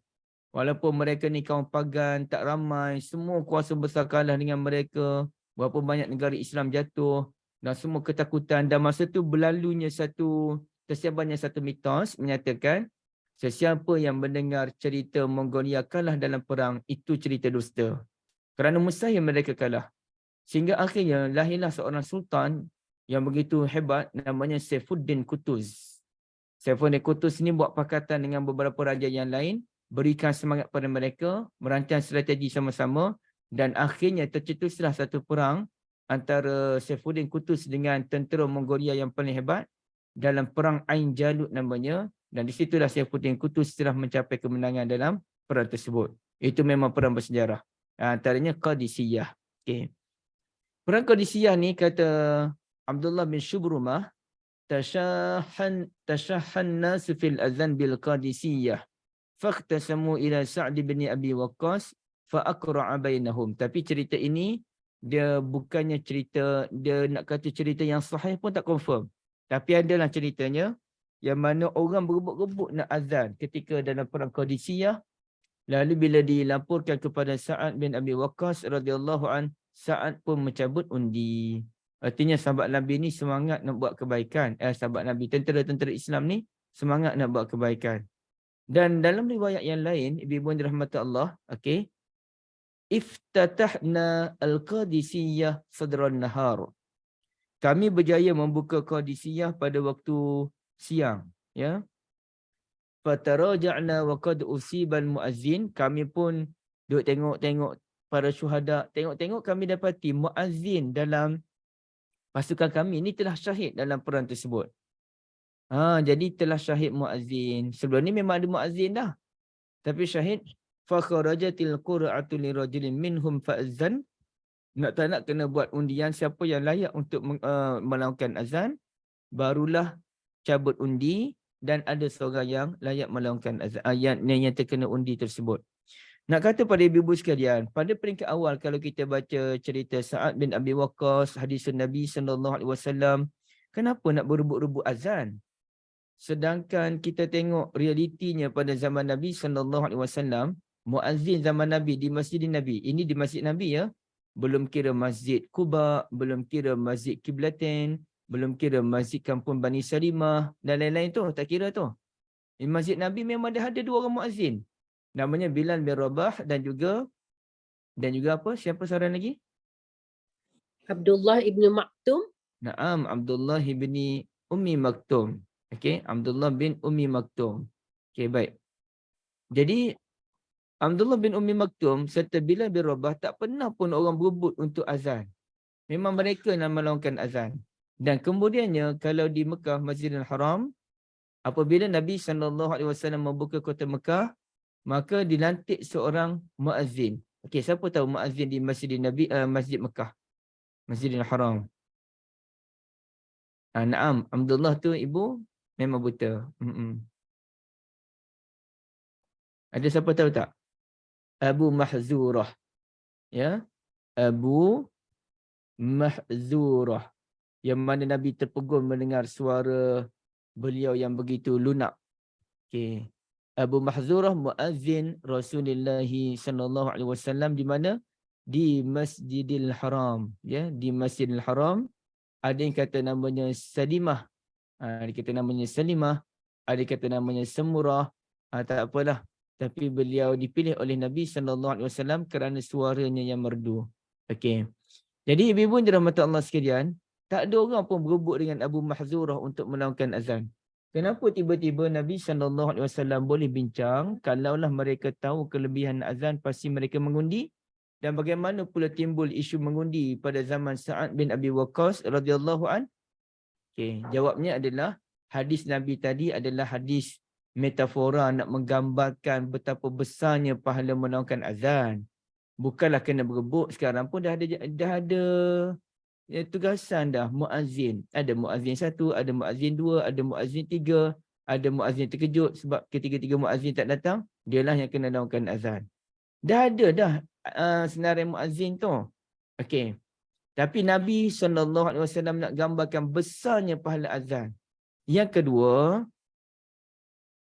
Walaupun mereka ni kaum pagan, tak ramai, semua kuasa besar kalah dengan mereka. Berapa banyak negara Islam jatuh dan semua ketakutan. Dan masa tu tersebarnya satu mitos menyatakan sesiapa yang mendengar cerita Mongolia kalah dalam perang, itu cerita dusta. Kerana mustahil mereka kalah. Sehingga akhirnya lahirlah seorang sultan yang begitu hebat namanya Saifuddin Qutuz. Saifuddin Qutuz ni buat pakatan dengan beberapa raja yang lain, berikan semangat pada mereka, merancang strategi sama-sama dan akhirnya tercetuslah satu perang antara Saifuddin Qutuz dengan tentera Mongolia yang paling hebat dalam perang Ain Jalut namanya, dan di situlah Saifuddin Qutuz telah mencapai kemenangan dalam perang tersebut. Itu memang perang bersejarah. Antaranya Qadisiyah. Okey. Perang Qadisiyah ni kata Abdullah bin Shubrumah, Tashahhan nas fil azan bil Qadisiyah faqtasamu ila Sa'd bin Abi Waqqas fa aqra'a bainahum. Tapi cerita ini dia bukannya cerita, dia nak kata cerita yang sahih pun tak confirm. Tapi adalah ceritanya yang mana orang berebut-rebut nak azan ketika dalam perang Qadisiyah. Lalu bila dilaporkan kepada Sa'ad bin Abi Waqqas radhiyallahu an, Sa'ad pun mencabut undi. Artinya sahabat Nabi ni semangat nak buat kebaikan. Sahabat Nabi, tentera-tentera Islam ni semangat nak buat kebaikan. Dan dalam riwayat yang lain, ibu-ibu yang dirahmati Allah, okey. Iftatahna al-Qadisiyah sadran nahar. Kami berjaya membuka Qadisiyah pada waktu siang, ya. Fataraja'na wa qad usiban muazzin. Kami pun duduk tengok-tengok para syuhada. Tengok-tengok kami dapati muazzin dalam pasukan kami ini telah syahid dalam perang tersebut. Jadi telah syahid muazzin. Sebelum ni memang ada muazzin dah. Tapi syahid. Fakharajatil qur'atu lirajulin minhum fa'azzan. Nak tak nak kena buat undian siapa yang layak untuk melakukan azan. Barulah cabut undi dan ada seorang yang layak melakukan azan. Yang terkena undi tersebut. Nak kata pada ibu-ibu sekalian, pada peringkat awal kalau kita baca cerita Sa'ad bin Abi Waqqas, hadis Nabi SAW, kenapa nak berebut-rebut azan? Sedangkan kita tengok realitinya pada zaman Nabi SAW, muazzin zaman Nabi di Masjid Nabi, ini di Masjid Nabi ya, belum kira Masjid Quba, belum kira Masjid Qiblatain, belum kira Masjid Kampung Bani Salimah dan lain-lain tu, tak kira tu. Di Masjid Nabi memang ada 2 orang muazzin. Namanya Bilal bin Rabah dan juga apa? Siapa seorang lagi? Abdullah ibnu Maktum. Naam, Abdullah bin Ummi Maktum. Okey, Abdullah bin Ummi Maktum. Okey, baik. Jadi Abdullah bin Ummi Maktum serta Bilal bin Rabah tak pernah pun orang berebut untuk azan. Memang mereka yang melakukan azan. Dan kemudiannya kalau di Mekah Masjidil Haram, apabila Nabi SAW membuka kota Mekah, maka dilantik seorang muazzin. Okey, siapa tahu muazzin di Masjid Nabi, Masjid Mekah, Masjidil Haram? Naam, Abdullah tu ibu memang buta. Ada siapa tahu tak? Abu Mahzurah. Ya, Abu Mahzurah. Yang mana Nabi terpegun mendengar suara beliau yang begitu lunak. Okey. Abu Mahzurah muazzin Rasulullah SAW di mana? Di Masjidil Haram. Ya, di Masjidil Haram. Ada yang kata namanya Salimah. Ada kata namanya Salimah. Ada kata namanya Semurah. Tak apalah. Tapi beliau dipilih oleh Nabi SAW kerana suaranya yang merdu. Okey. Jadi ibu-ibu yang dirahmati Allah sekalian, tak ada orang pun berebut dengan Abu Mahzurah untuk melakukan azan. Kenapa tiba-tiba Nabi SAW boleh bincang, kalaulah mereka tahu kelebihan azan pasti mereka mengundi? Dan bagaimana pula timbul isu mengundi pada zaman Sa'ad bin Abi Waqqas radhiyallahu an? Okey, jawabnya adalah hadis Nabi tadi adalah hadis metafora nak menggambarkan betapa besarnya pahala melakukan azan. Bukanlah kena berebut, sekarang pun dah ada tugasan dah muazzin. Ada muazzin 1, ada muazzin 2, ada muazzin 3, ada muazzin terkejut sebab ketiga-tiga muazzin tak datang, dialah yang kena lakukan azan. Dah ada dah senarai muazzin tu. Okey. Tapi Nabi SAW nak gambarkan besarnya pahala azan. Yang kedua,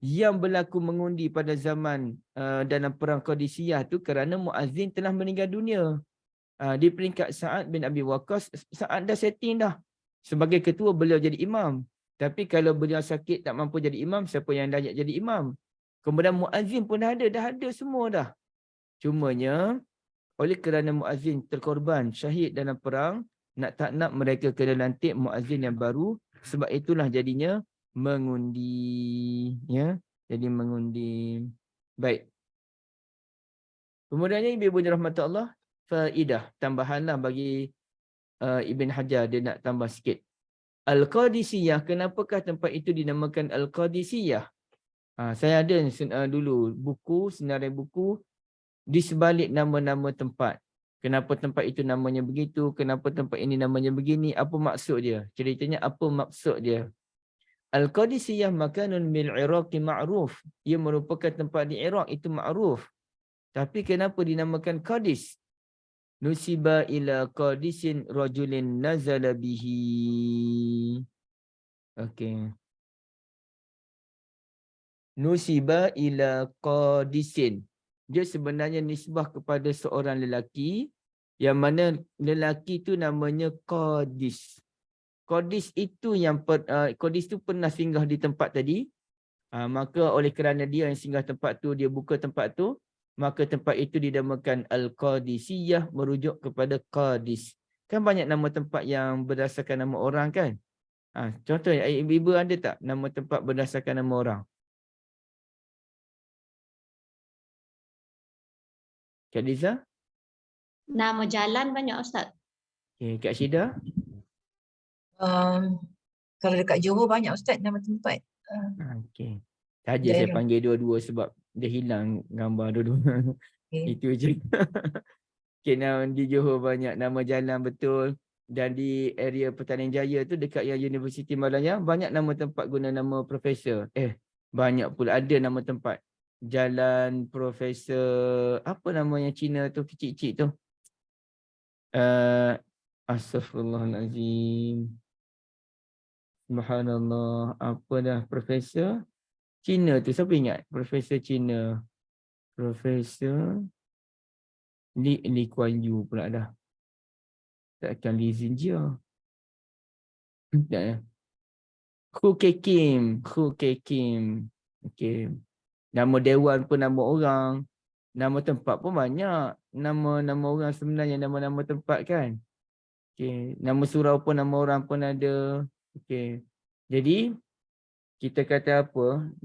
yang berlaku mengundi pada zaman dalam perang Qadisiyah tu kerana muazzin telah meninggal dunia. Di peringkat Sa'ad bin Abi Waqqas, Sa'ad dah setting dah. Sebagai ketua beliau jadi imam. Tapi kalau beliau sakit tak mampu jadi imam, siapa yang layak jadi imam? Kemudian muazzin pun dah ada semua dah. Cumanya, oleh kerana muazzin terkorban syahid dalam perang, nak tak nak mereka kena lantik muazzin yang baru. Sebab itulah jadinya mengundi. Ya, jadi mengundi. Baik. Kemudiannya ibu-ibu dirahmati Allah, faidah, tambahanlah bagi Ibn Hajar, dia nak tambah sikit. Al-Qadisiyah, kenapakah tempat itu dinamakan Al-Qadisiyah? Saya ada dulu buku, senarai buku di sebalik nama-nama tempat. Kenapa tempat itu namanya begitu, kenapa tempat ini namanya begini, apa maksud dia? Ceritanya apa maksud dia? Al-Qadisiyah makanun bil Iraqi ma'ruf. Ia merupakan tempat di Iraq, itu ma'ruf. Tapi kenapa dinamakan Qadis? Nusiba ila qadisin rajulin nazala bihi. Okey. Nusiba ila qadisin. Dia sebenarnya nisbah kepada seorang lelaki yang mana lelaki itu namanya Qadis. Qadis itu Qadis itu pernah singgah di tempat tadi. Maka oleh kerana dia yang singgah tempat tu, dia buka tempat tu, maka tempat itu dinamakan Al-Qadisiyah, merujuk kepada Qadis. Kan banyak nama tempat yang berdasarkan nama orang kan? Contohnya, ibu-ibu ada tak nama tempat berdasarkan nama orang? Kak Liza? Nama jalan banyak Ustaz. Okay, Kak Syida? Kalau dekat Johor banyak Ustaz nama tempat. Okey. Saja saya Daerah. panggil dua-dua sebab dia hilang gambar dua-dua. Okay. Itu je. Okay, di Johor banyak nama jalan betul. Dan di area Petaling Jaya tu dekat yang Universiti Malaya banyak nama tempat guna nama profesor. Banyak pula ada nama tempat. Jalan Profesor apa nama yang Cina tu kecil-kecil tu? Astaghfirullahalazim. Subhanallah. Apa dah Profesor Cina tu, siapa ingat? Profesor Cina. Profesor Li Kuan Yew pula dah. Takkan Li Xinjia. Tak ya. Hu Kekim. Okey. Nama dewan pun nama orang. Nama tempat pun banyak. Nama orang sebenarnya nama-nama tempat kan. Okey. Nama surau pun nama orang pun ada. Okey. Jadi kita kata apa?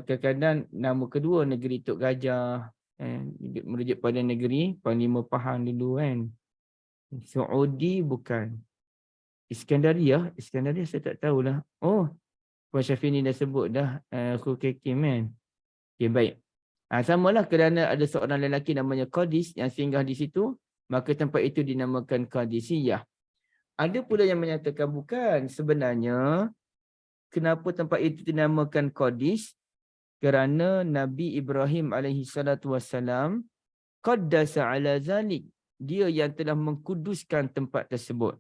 Kadang-kadang nama kedua negeri Tok Gajah. Merujuk pada negeri Panglima Pahang dulu kan. Saudi bukan. Iskandaria saya tak tahulah. Oh, Puan Syafini dah sebut dah Khukekim kan. Okay, baik. Samalah kerana ada seorang lelaki namanya Qadis yang singgah di situ, maka tempat itu dinamakan Qadisiyah. Ada pula yang menyatakan bukan. Sebenarnya, kenapa tempat itu dinamakan Qadis? Kerana Nabi Ibrahim AS qaddasa ala zalik. Dia yang telah mengkuduskan tempat tersebut.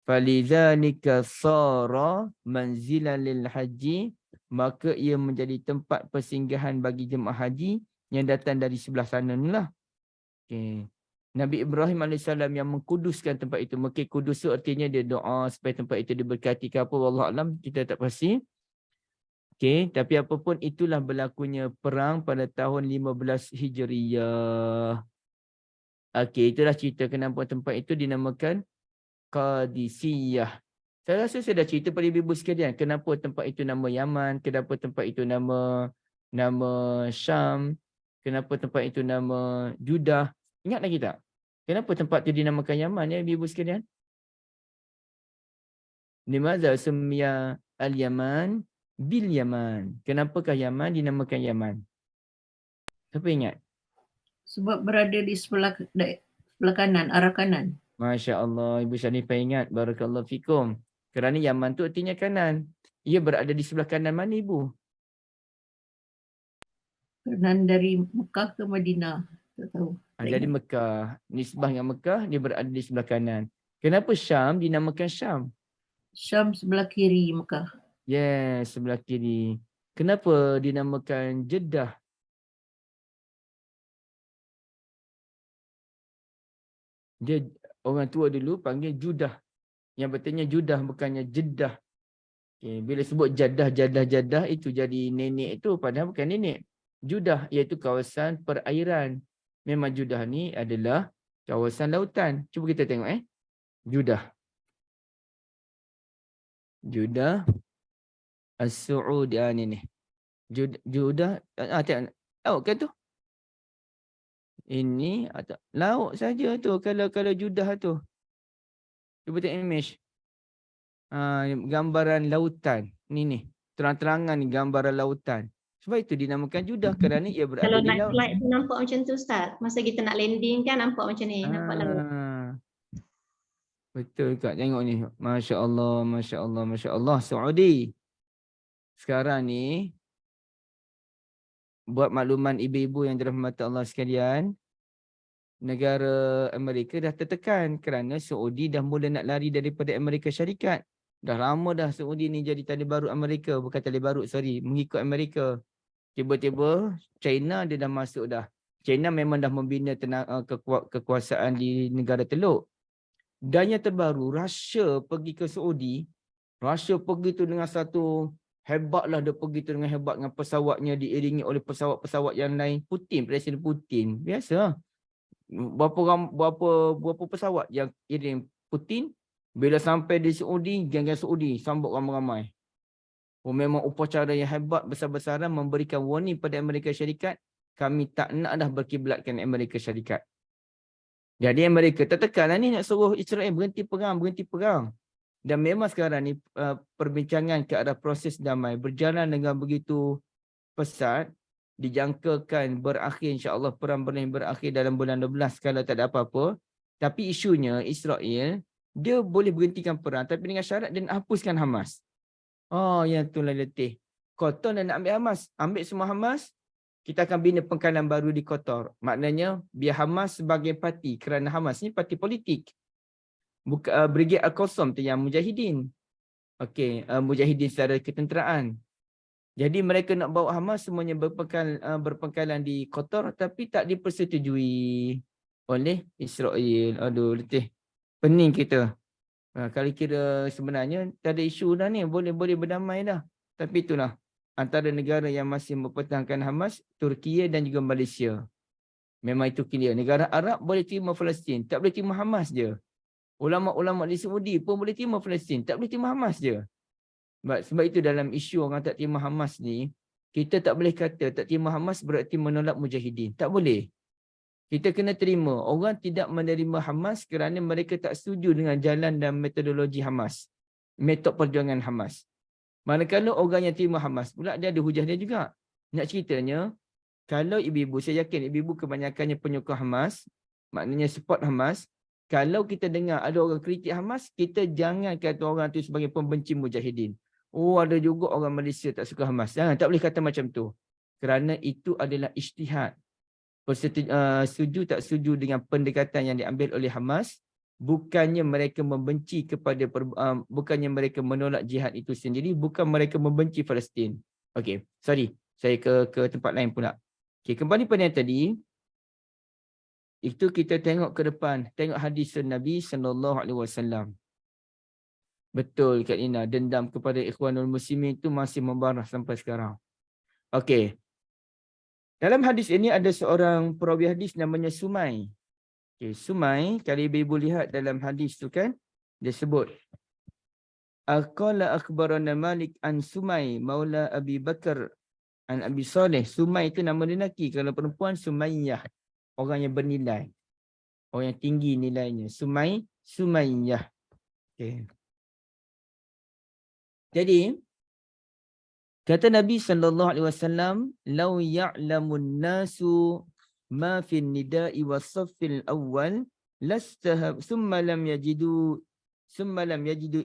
Falizalika sara manzilan lil haji, maka ia menjadi tempat persinggahan bagi jemaah haji yang datang dari sebelah sana lah. Okay. Nabi Ibrahim AS yang mengkuduskan tempat itu. Mungkin kudus tu artinya dia doa supaya tempat itu diberkati ke apa, wallahu alam, kita tak pasti. Okay. Tapi apapun itulah berlakunya perang pada tahun 15 Hijriyah. Okay, itulah cerita kenapa tempat itu dinamakan Qadisiyah. Saya rasa saya dah cerita pada ibu sekalian kenapa tempat itu nama Yaman, kenapa tempat itu nama Syam, kenapa tempat itu nama Judah. Ingat lagi tak? Kenapa tempat itu dinamakan Yaman ya ibu sekalian? Limadza summiya al-Yaman bil Yaman. Kenapakah Yaman dinamakan Yaman? Siapa ingat? Sebab berada di sebelah kanan, arah kanan. Masya Allah, Ibu Shanifah ingat. Barakallahu fikum. Kerana Yaman tu artinya kanan. Ia berada di sebelah kanan mana Ibu? Kanan dari Mekah ke Madinah. Tak tahu. Dari Mekah. Nisbah dengan Mekah, dia berada di sebelah kanan. Kenapa Syam dinamakan Syam? Syam sebelah kiri Mekah. Yes, sebelah kiri. Kenapa dinamakan Jeddah? Dia orang tua dulu panggil Judah. Yang bertanya Judah bukannya Jeddah. Okay. Bila sebut Jadah itu jadi nenek itu padahal bukan nenek. Judah iaitu kawasan perairan. Memang Judah ni adalah kawasan lautan. Cuba kita tengok Judah. Judah As-Su'udi ni. Judah tengok. Laut kan tu? Ini laut saja tu kalau Judah tu. Cuba tengok image. Gambaran lautan. Ni. Terang-terangan ni gambaran lautan. Sebab itu dinamakan Judah kerana ia berada Kalau di naik laut. flight tu nampak macam tu Ustaz. Masa kita nak landing kan nampak macam ni. Nampak laut. Betul Kak. Tengok ni. Masya Allah. Saudi. Sekarang ni. Buat makluman ibu-ibu yang dirahmati Allah sekalian. Negara Amerika dah tertekan kerana Saudi dah mula nak lari daripada Amerika Syarikat. Dah lama dah Saudi ni jadi tali baru Amerika. Bukan tali baru, mengikut Amerika. Tiba-tiba China dia dah masuk dah. China memang dah membina kekuasaan di negara Teluk. Dan yang terbaru, Russia pergi ke Saudi. Russia pergi tu dengan satu hebatlah, dia pergi tu dengan hebat dengan pesawatnya diiringi oleh pesawat-pesawat yang lain. Presiden Putin. Biasa. Berapa pesawat yang iring Putin, bila sampai di Saudi, geng-geng Saudi sambut ramai-ramai. Memang upacara yang hebat, besar-besaran, memberikan warning pada Amerika Syarikat, kami tak nak dah berkiblatkan Amerika Syarikat. Jadi mereka tertekan ni nak suruh Israel berhenti perang. Dan memang sekarang ni perbincangan ke arah proses damai berjalan dengan begitu pesat. Dijangkakan berakhir insya-Allah perang boleh berakhir dalam bulan 12 kalau tak ada apa-apa. Tapi isunya Israel dia boleh berhentikan perang tapi dengan syarat dia nak hapuskan Hamas. Oh, yang tu lah letih. Qatar nak ambil Hamas. Ambil semua Hamas, kita akan bina pengkalan baru di Qatar. Maknanya biar Hamas sebagai parti kerana Hamas ni parti politik. Brigade Al-Qassam tu yang Mujahidin. Okey, Mujahidin secara ketenteraan. Jadi mereka nak bawa Hamas semuanya berpengkalan di Qatar tapi tak dipersetujui oleh Israel. Aduh, letih. Pening kita. Kalau kira sebenarnya tak ada isu dah ni. Boleh berdamai dah. Tapi itulah. Antara negara yang masih mempertahankan Hamas, Turki dan juga Malaysia. Memang itu clear. Negara Arab boleh terima Palestin. Tak boleh terima Hamas je. Ulama-ulama di Saudi pun boleh terima Palestin. Tak boleh terima Hamas je. Sebab itu dalam isu orang tak terima Hamas ni, kita tak boleh kata tak terima Hamas berarti menolak Mujahidin. Tak boleh. Kita kena terima. Orang tidak menerima Hamas kerana mereka tak setuju dengan jalan dan metodologi Hamas. Metod perjuangan Hamas. Manakala orang yang terima Hamas pula dia ada hujah dia juga. Nak ceritanya, kalau ibu-ibu, saya yakin ibu-ibu kebanyakannya penyokong Hamas, maknanya support Hamas. Kalau kita dengar ada orang kritik Hamas, kita jangan kata orang tu sebagai pembenci Mujahidin. Oh, ada juga orang Malaysia tak suka Hamas. Tak boleh kata macam tu. Kerana itu adalah ijtihad. Setuju tak setuju dengan pendekatan yang diambil oleh Hamas, bukannya mereka membenci kepada bukannya mereka menolak jihad itu sendiri, bukan mereka membenci Palestin. Okey, sorry. Saya ke tempat lain pula. Okey, kembali pada yang tadi. Itu kita tengok ke depan, tengok hadis Nabi SAW. Betul Kak Lina, dendam kepada Ikhwanul Muslimin itu masih membarah sampai sekarang. Okey. Dalam hadis ini ada seorang perawi hadis namanya Sumai. Okay, Sumai, kalau ibu lihat dalam hadis tu kan, dia sebut. Qala akhbarana Malik an Sumai maula Abi Bakar an Abi Saleh. Sumai itu nama lelaki, kalau perempuan Sumayyah. Orang yang bernilai. Orang yang tinggi nilainya. Sumayyah. Okay. Jadi, kata Nabi SAW, "Lau ya'lamun nasu ma fi nida'i was-saffil awwal lastahab summa lam yajidu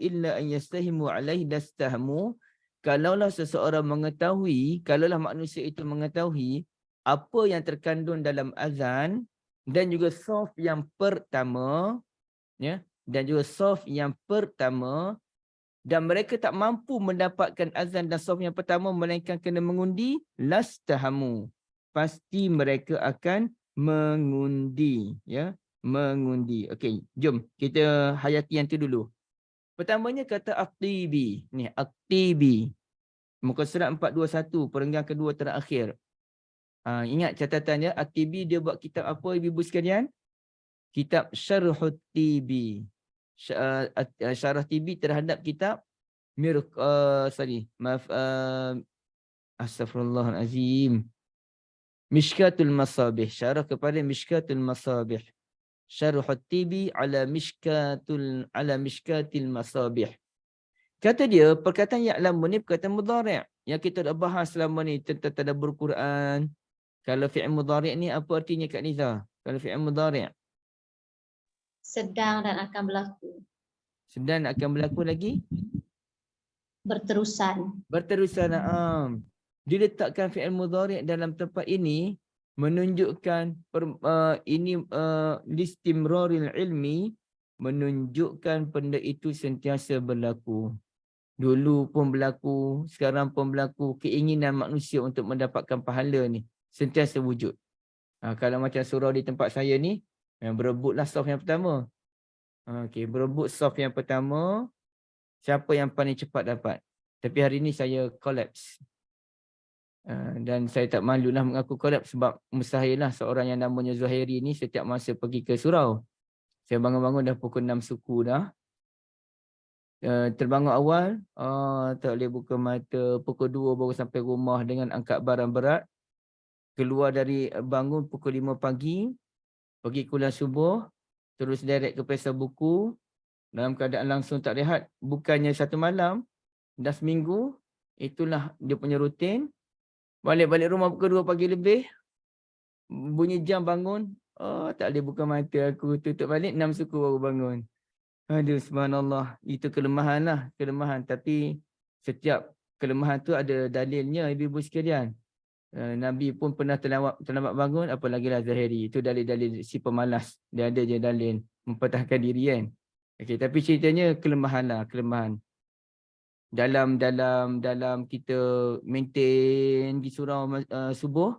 illa an yastahimu alaihi lastahamu." Kalaulah seseorang mengetahui, kalaulah manusia itu mengetahui apa yang terkandung dalam azan dan juga saf yang pertama, ya, dan juga saf yang pertama, dan mereka tak mampu mendapatkan azan dan saf yang pertama melainkan kena mengundi, lastahamu, pasti mereka akan mengundi, ya, mengundi. Okey, jom kita hayati yang tu dulu. Pertamanya kata At-Tibi, ni At-Tibi, muka surat 421, perenggan kedua terakhir. Ingat catatannya, At-Tibi dia buat kitab apa ibu-ibu sekalian? Kitab Syarhut Tibi. Syarah Tibi terhadap kitab Astaghfirullahalazim. Mishkatul Masabih, syarah kepada Mishkatul Masabih. Syarhut Tibi ala Mishkatil Masabih. Kata dia, perkataan ya'lamu ni perkataan mudhari'. Yang kita dah bahas selama ni tentang tadabbur Quran. Kalau fi'il mudhari' ni apa artinya Kak Niza? Kalau fi'il mudhari'? Sedang dan akan berlaku. Sedang akan berlaku lagi? Berterusan. Berterusan. Diletakkan fi'il mudhari' dalam tempat ini menunjukkan listimraril ilmi, menunjukkan benda itu sentiasa berlaku. Dulu pun berlaku, sekarang pun berlaku. Keinginan manusia untuk mendapatkan pahala ni sentiasa wujud. Kalau macam surau di tempat saya ni, berebutlah saf yang pertama. Okey, berebut saf yang pertama, siapa yang paling cepat dapat. Tapi hari ni saya collapse. Dan saya tak malulah mengaku collapse sebab mustahilah seorang yang namanya Zuhairi ni setiap masa pergi ke surau. Saya bangun-bangun dah pukul 6 suku dah. Terbangun awal, tak boleh buka mata. Pukul 2 baru sampai rumah dengan angkat barang berat. Keluar dari bangun pukul 5 pagi, pergi kuliah subuh. terus direct ke Pesar Buku dalam keadaan langsung tak rehat. Bukannya satu malam, dah seminggu, itulah dia punya rutin. Balik-balik rumah pukul 2 pagi lebih, bunyi jam bangun, oh tak boleh buka mata aku, tutup balik 6 suku baru bangun. Aduh, subhanallah, itu kelemahan lah, kelemahan. Tapi setiap kelemahan tu ada dalilnya, ibu-ibu sekalian. Nabi pun pernah terlambat bangun, apalagi lah Zahiri. Itu dalil-dalil si pemalas. Dia ada je dalil mempertahankan diri kan. Okey, tapi ceritanya kelemahan lah, kelemahan. Dalam kita maintain di surau subuh,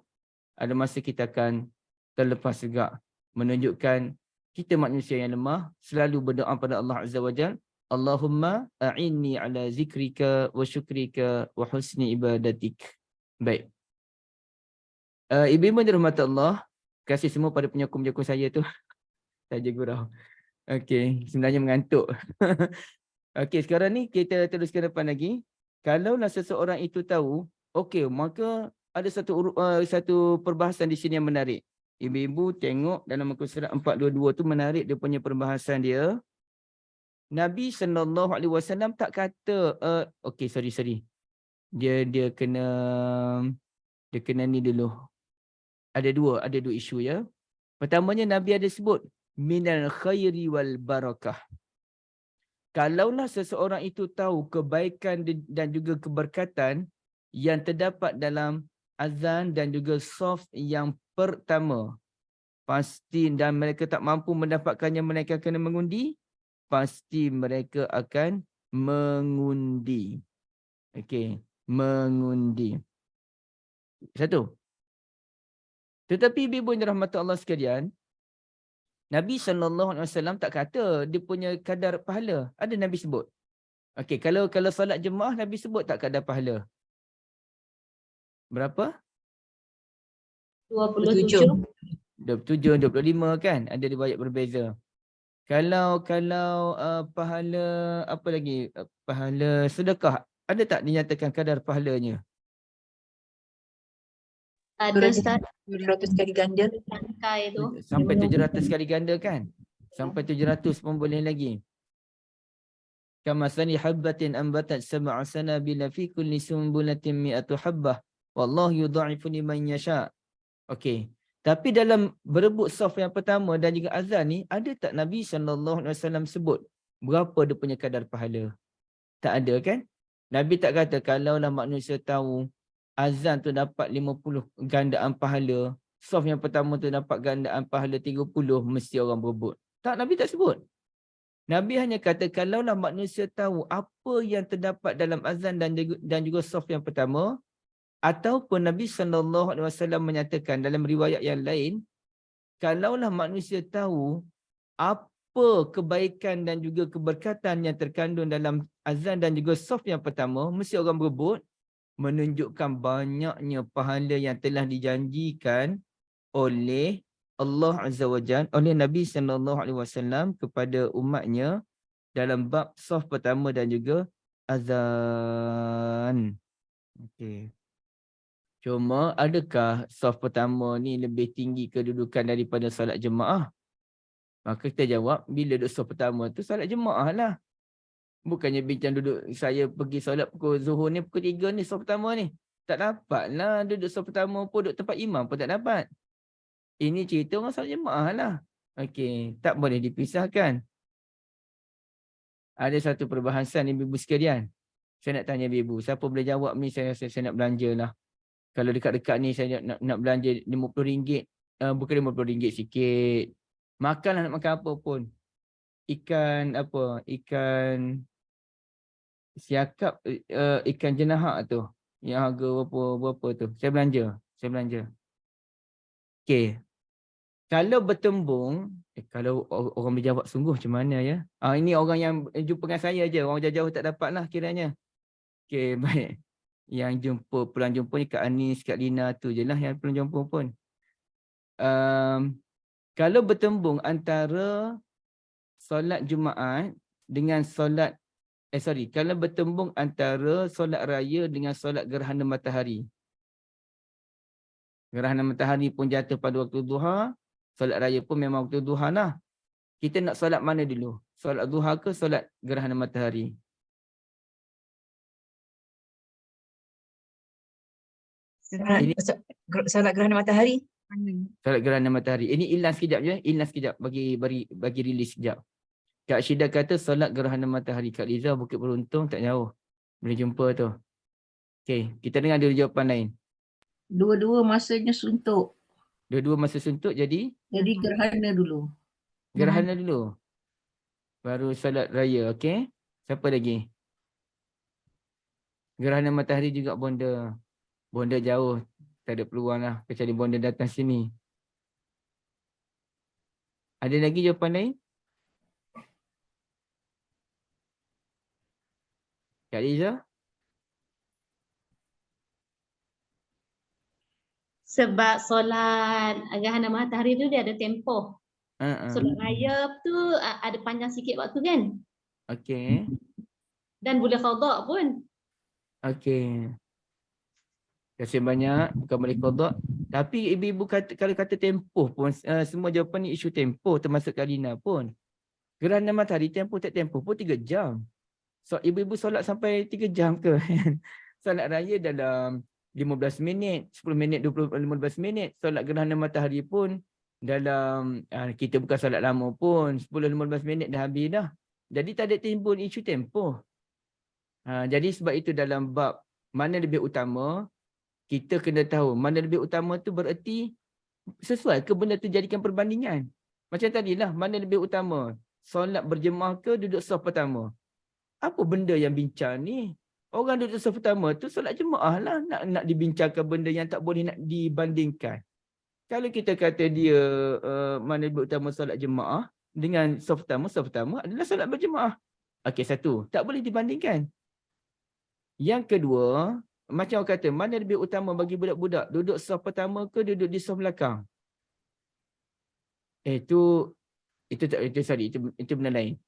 ada masa kita akan terlepas segak. Menunjukkan kita manusia yang lemah, selalu berdoa pada Allah Azza wa Jal. Allahumma a'inni ala zikrika wa syukrika wa husni ibadatik. Baik. Ibu-ibu dirahmati Allah, kasih semua pada penyokong-penyokong saya tu. Saja gurau. Okey, sebenarnya mengantuk. Okey, sekarang ni kita teruskan depan lagi. Kalaulah seseorang itu tahu, okey, maka ada satu perbahasan di sini yang menarik. Ibu-ibu tengok dalam muka surat 422 tu menarik dia punya perbahasan dia. Nabi SAW tak kata, okey, sorry. Dia kena ni dulu. Ada dua isu ya. Pertamanya Nabi ada sebut minal khairi wal barakah. Kalaulah seseorang itu tahu kebaikan dan juga keberkatan yang terdapat dalam azan dan juga soft yang pertama, pasti, dan mereka tak mampu mendapatkannya, mereka kena mengundi, pasti mereka akan mengundi. Okey, mengundi. Satu. Tetapi ibu yang dirahmati Allah sekalian, Nabi SAW tak kata dia punya kadar pahala. Ada Nabi sebut. Okey, kalau solat jemaah Nabi sebut tak kadar pahala? Berapa? 27. 27, 25 kan? Ada riwayat berbeza. Kalau pahala apa lagi? Pahala sedekah, ada tak dinyatakan kadar pahalanya? Ada Ustaz. 200 kali ganda. Tangkai tu. Sampai 700 kali ganda kan? Sampai 700 pun boleh lagi. Kama sani habbatin ambatat sab'a sanabila fi kulli sumbulatin mi'atu habbah wallahu yudha'ifu liman yasha. Okey. Tapi dalam berebut saf yang pertama dan juga azan ni, ada tak Nabi SAW sebut berapa dia punya kadar pahala? Tak ada kan? Nabi tak kata kalaulah manusia tahu azan tu dapat 50 gandaan pahala, saf yang pertama tu dapat gandaan pahala 30, mesti orang berebut. Tak, Nabi tak sebut. Nabi hanya kata kalaulah manusia tahu apa yang terdapat dalam azan dan juga saf yang pertama, ataupun Nabi SAW menyatakan dalam riwayat yang lain, kalaulah manusia tahu apa kebaikan dan juga keberkatan yang terkandung dalam azan dan juga saf yang pertama, mesti orang berebut, menunjukkan banyaknya pahala yang telah dijanjikan oleh Allah Azza wa Jalla, oleh Nabi SAW kepada umatnya dalam bab saf pertama dan juga azan. Okey. Cuma adakah saf pertama ni lebih tinggi kedudukan daripada solat jemaah? Maka kita jawab, bila duduk saf pertama tu solat jemaah lah. Bukannya bincang duduk saya pergi solat pukul Zuhur ni, pukul 3 ni saf pertama ni. Tak dapat lah duduk saf pertama pun, duduk tempat imam pun tak dapat. Ini cerita orang solat jemaah lah. Okey, tak boleh dipisahkan. Ada satu perbahasan ibu-ibu sekalian. Saya nak tanya ibu-ibu, siapa boleh jawab ni, saya nak belanja lah. Kalau dekat-dekat ni saya nak belanja RM50. Bukan RM50 sikit. Makanlah, nak makan apa pun. Ikan apa? Ikan siakap, ikan jenahak tu. Yang harga berapa tu. Saya belanja. Okey. Kalau bertembung, kalau orang boleh jawab sungguh macam mana ya? Ini orang yang jumpa dengan saya je. Orang jauh-jauh tak dapat lah kiranya. Okey, baik. Yang pulang jumpa ni Kak Anis, Kak Lina tu je lah yang pulang jumpa pun. Kalau bertembung antara solat Jumaat dengan solat, kalau bertembung antara solat raya dengan solat gerhana matahari. Gerhana matahari pun jatuh pada waktu duha, solat raya pun memang waktu duha lah. Kita nak solat mana dulu? Solat duha ke solat gerhana matahari? Solat gerhana matahari. Solat gerhana matahari. Ini Ilan sekejap je. Ilan sekejap. Bagi rilis sekejap. Kak Syida kata solat gerhana matahari. Kak Liza Bukit Beruntung tak jauh. Boleh jumpa tu. Okey, kita dengar dulu jawapan lain. Dua-dua masanya suntuk. Dua-dua masa suntuk jadi? Jadi gerhana dulu. Gerhana dulu. Baru solat raya. Okey. Siapa lagi? Gerhana matahari juga bonda. Bonda jauh. Tak ada peluang lah. Kecuali bonda datang sini. Ada lagi jawapan lain? Kak Liza? Sebab solat gerhana matahari tu dia ada tempoh. Solat raya tu ada panjang sikit waktu kan? Okey. Dan boleh qada pun. Okey. Terima kasih banyak. Bukan boleh qada. Tapi ibu-ibu kata, kalau kata tempoh pun, semua jawapan ni isu tempoh termasuk Kak Lina pun. Gerhana matahari tempoh tak tempoh pun 3 jam. So, ibu-ibu solat sampai 3 jam ke? Solat raya dalam 15 minit, 10 minit, 20, 15 minit. Solat gerhana matahari pun dalam, kita bukan solat lama pun, 10-15 minit dah habis dah. Jadi tak ada timbul isu tempoh. Jadi sebab itu dalam bab mana lebih utama, kita kena tahu mana lebih utama tu bererti sesuai ke benda tu jadikan perbandingan. Macam tadilah, mana lebih utama? Solat berjemaah ke duduk saf pertama? Apa benda yang bincang ni? Orang duduk saf pertama tu solat jemaah lah. Nak dibincangkan benda yang tak boleh nak dibandingkan. Kalau kita kata dia mana lebih utama solat jemaah dengan saf pertama adalah solat berjemaah. Okey, satu. Tak boleh dibandingkan. Yang kedua, macam orang kata, mana lebih utama bagi budak-budak? Duduk saf pertama ke duduk di saf belakang? Itu benda lain.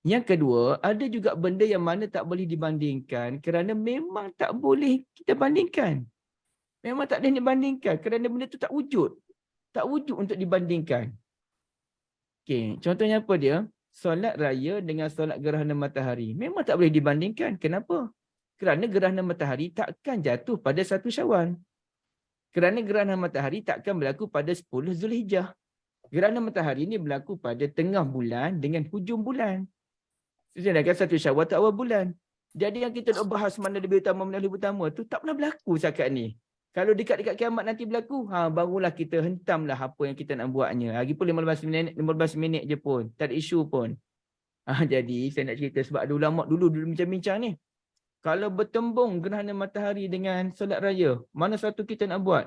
Yang kedua, ada juga benda yang mana tak boleh dibandingkan kerana memang tak boleh kita bandingkan. Memang tak boleh dibandingkan kerana benda tu tak wujud. Tak wujud untuk dibandingkan. Okey, contohnya apa dia? Solat raya dengan solat gerhana matahari. Memang tak boleh dibandingkan. Kenapa? Kerana gerhana matahari takkan jatuh pada 1 Syawal. Kerana gerhana matahari takkan berlaku pada 10 Zulhijjah. Gerhana matahari ini berlaku pada tengah bulan dengan hujung bulan. Sedangkan 1 Syawal tak awal bulan. Jadi yang kita nak bahas mana lebih utama, mana lebih utama tu tak pernah berlaku setakat ni. Kalau dekat-dekat kiamat nanti berlaku, barulah kita hentamlah apa yang kita nak buatnya. Lagipun 15 minit je pun. Tak ada isu pun. Jadi saya nak cerita sebab ada ulama dulu bincang-bincang ni. Kalau bertembung gerhana matahari dengan solat raya, mana satu kita nak buat?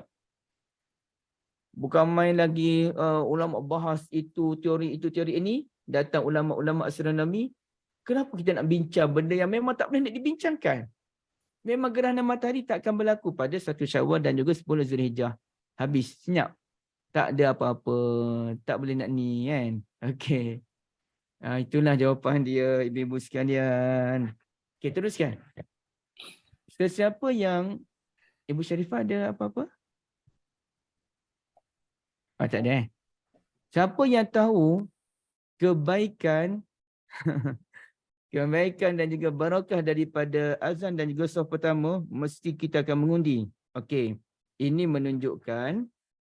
Bukan main lagi ulama bahas itu teori ini. Datang ulama-ulama astronomi. Kenapa kita nak bincang benda yang memang tak boleh nak dibincangkan? Memang gerhana matahari tak akan berlaku pada 1 Syawal dan juga 10 Zulhijjah. Habis, senyap. Tak ada apa-apa. Tak boleh nak ni kan? Okey. Itulah jawapan dia, ibu-ibu sekalian. Okey, teruskan. Sesiapa yang Ibu Sharifah ada apa-apa? Tak ada Siapa yang tahu kebaikan kebaikan dan juga barakah daripada azan dan juga saf pertama, mesti kita akan mengundi. Okey. Ini menunjukkan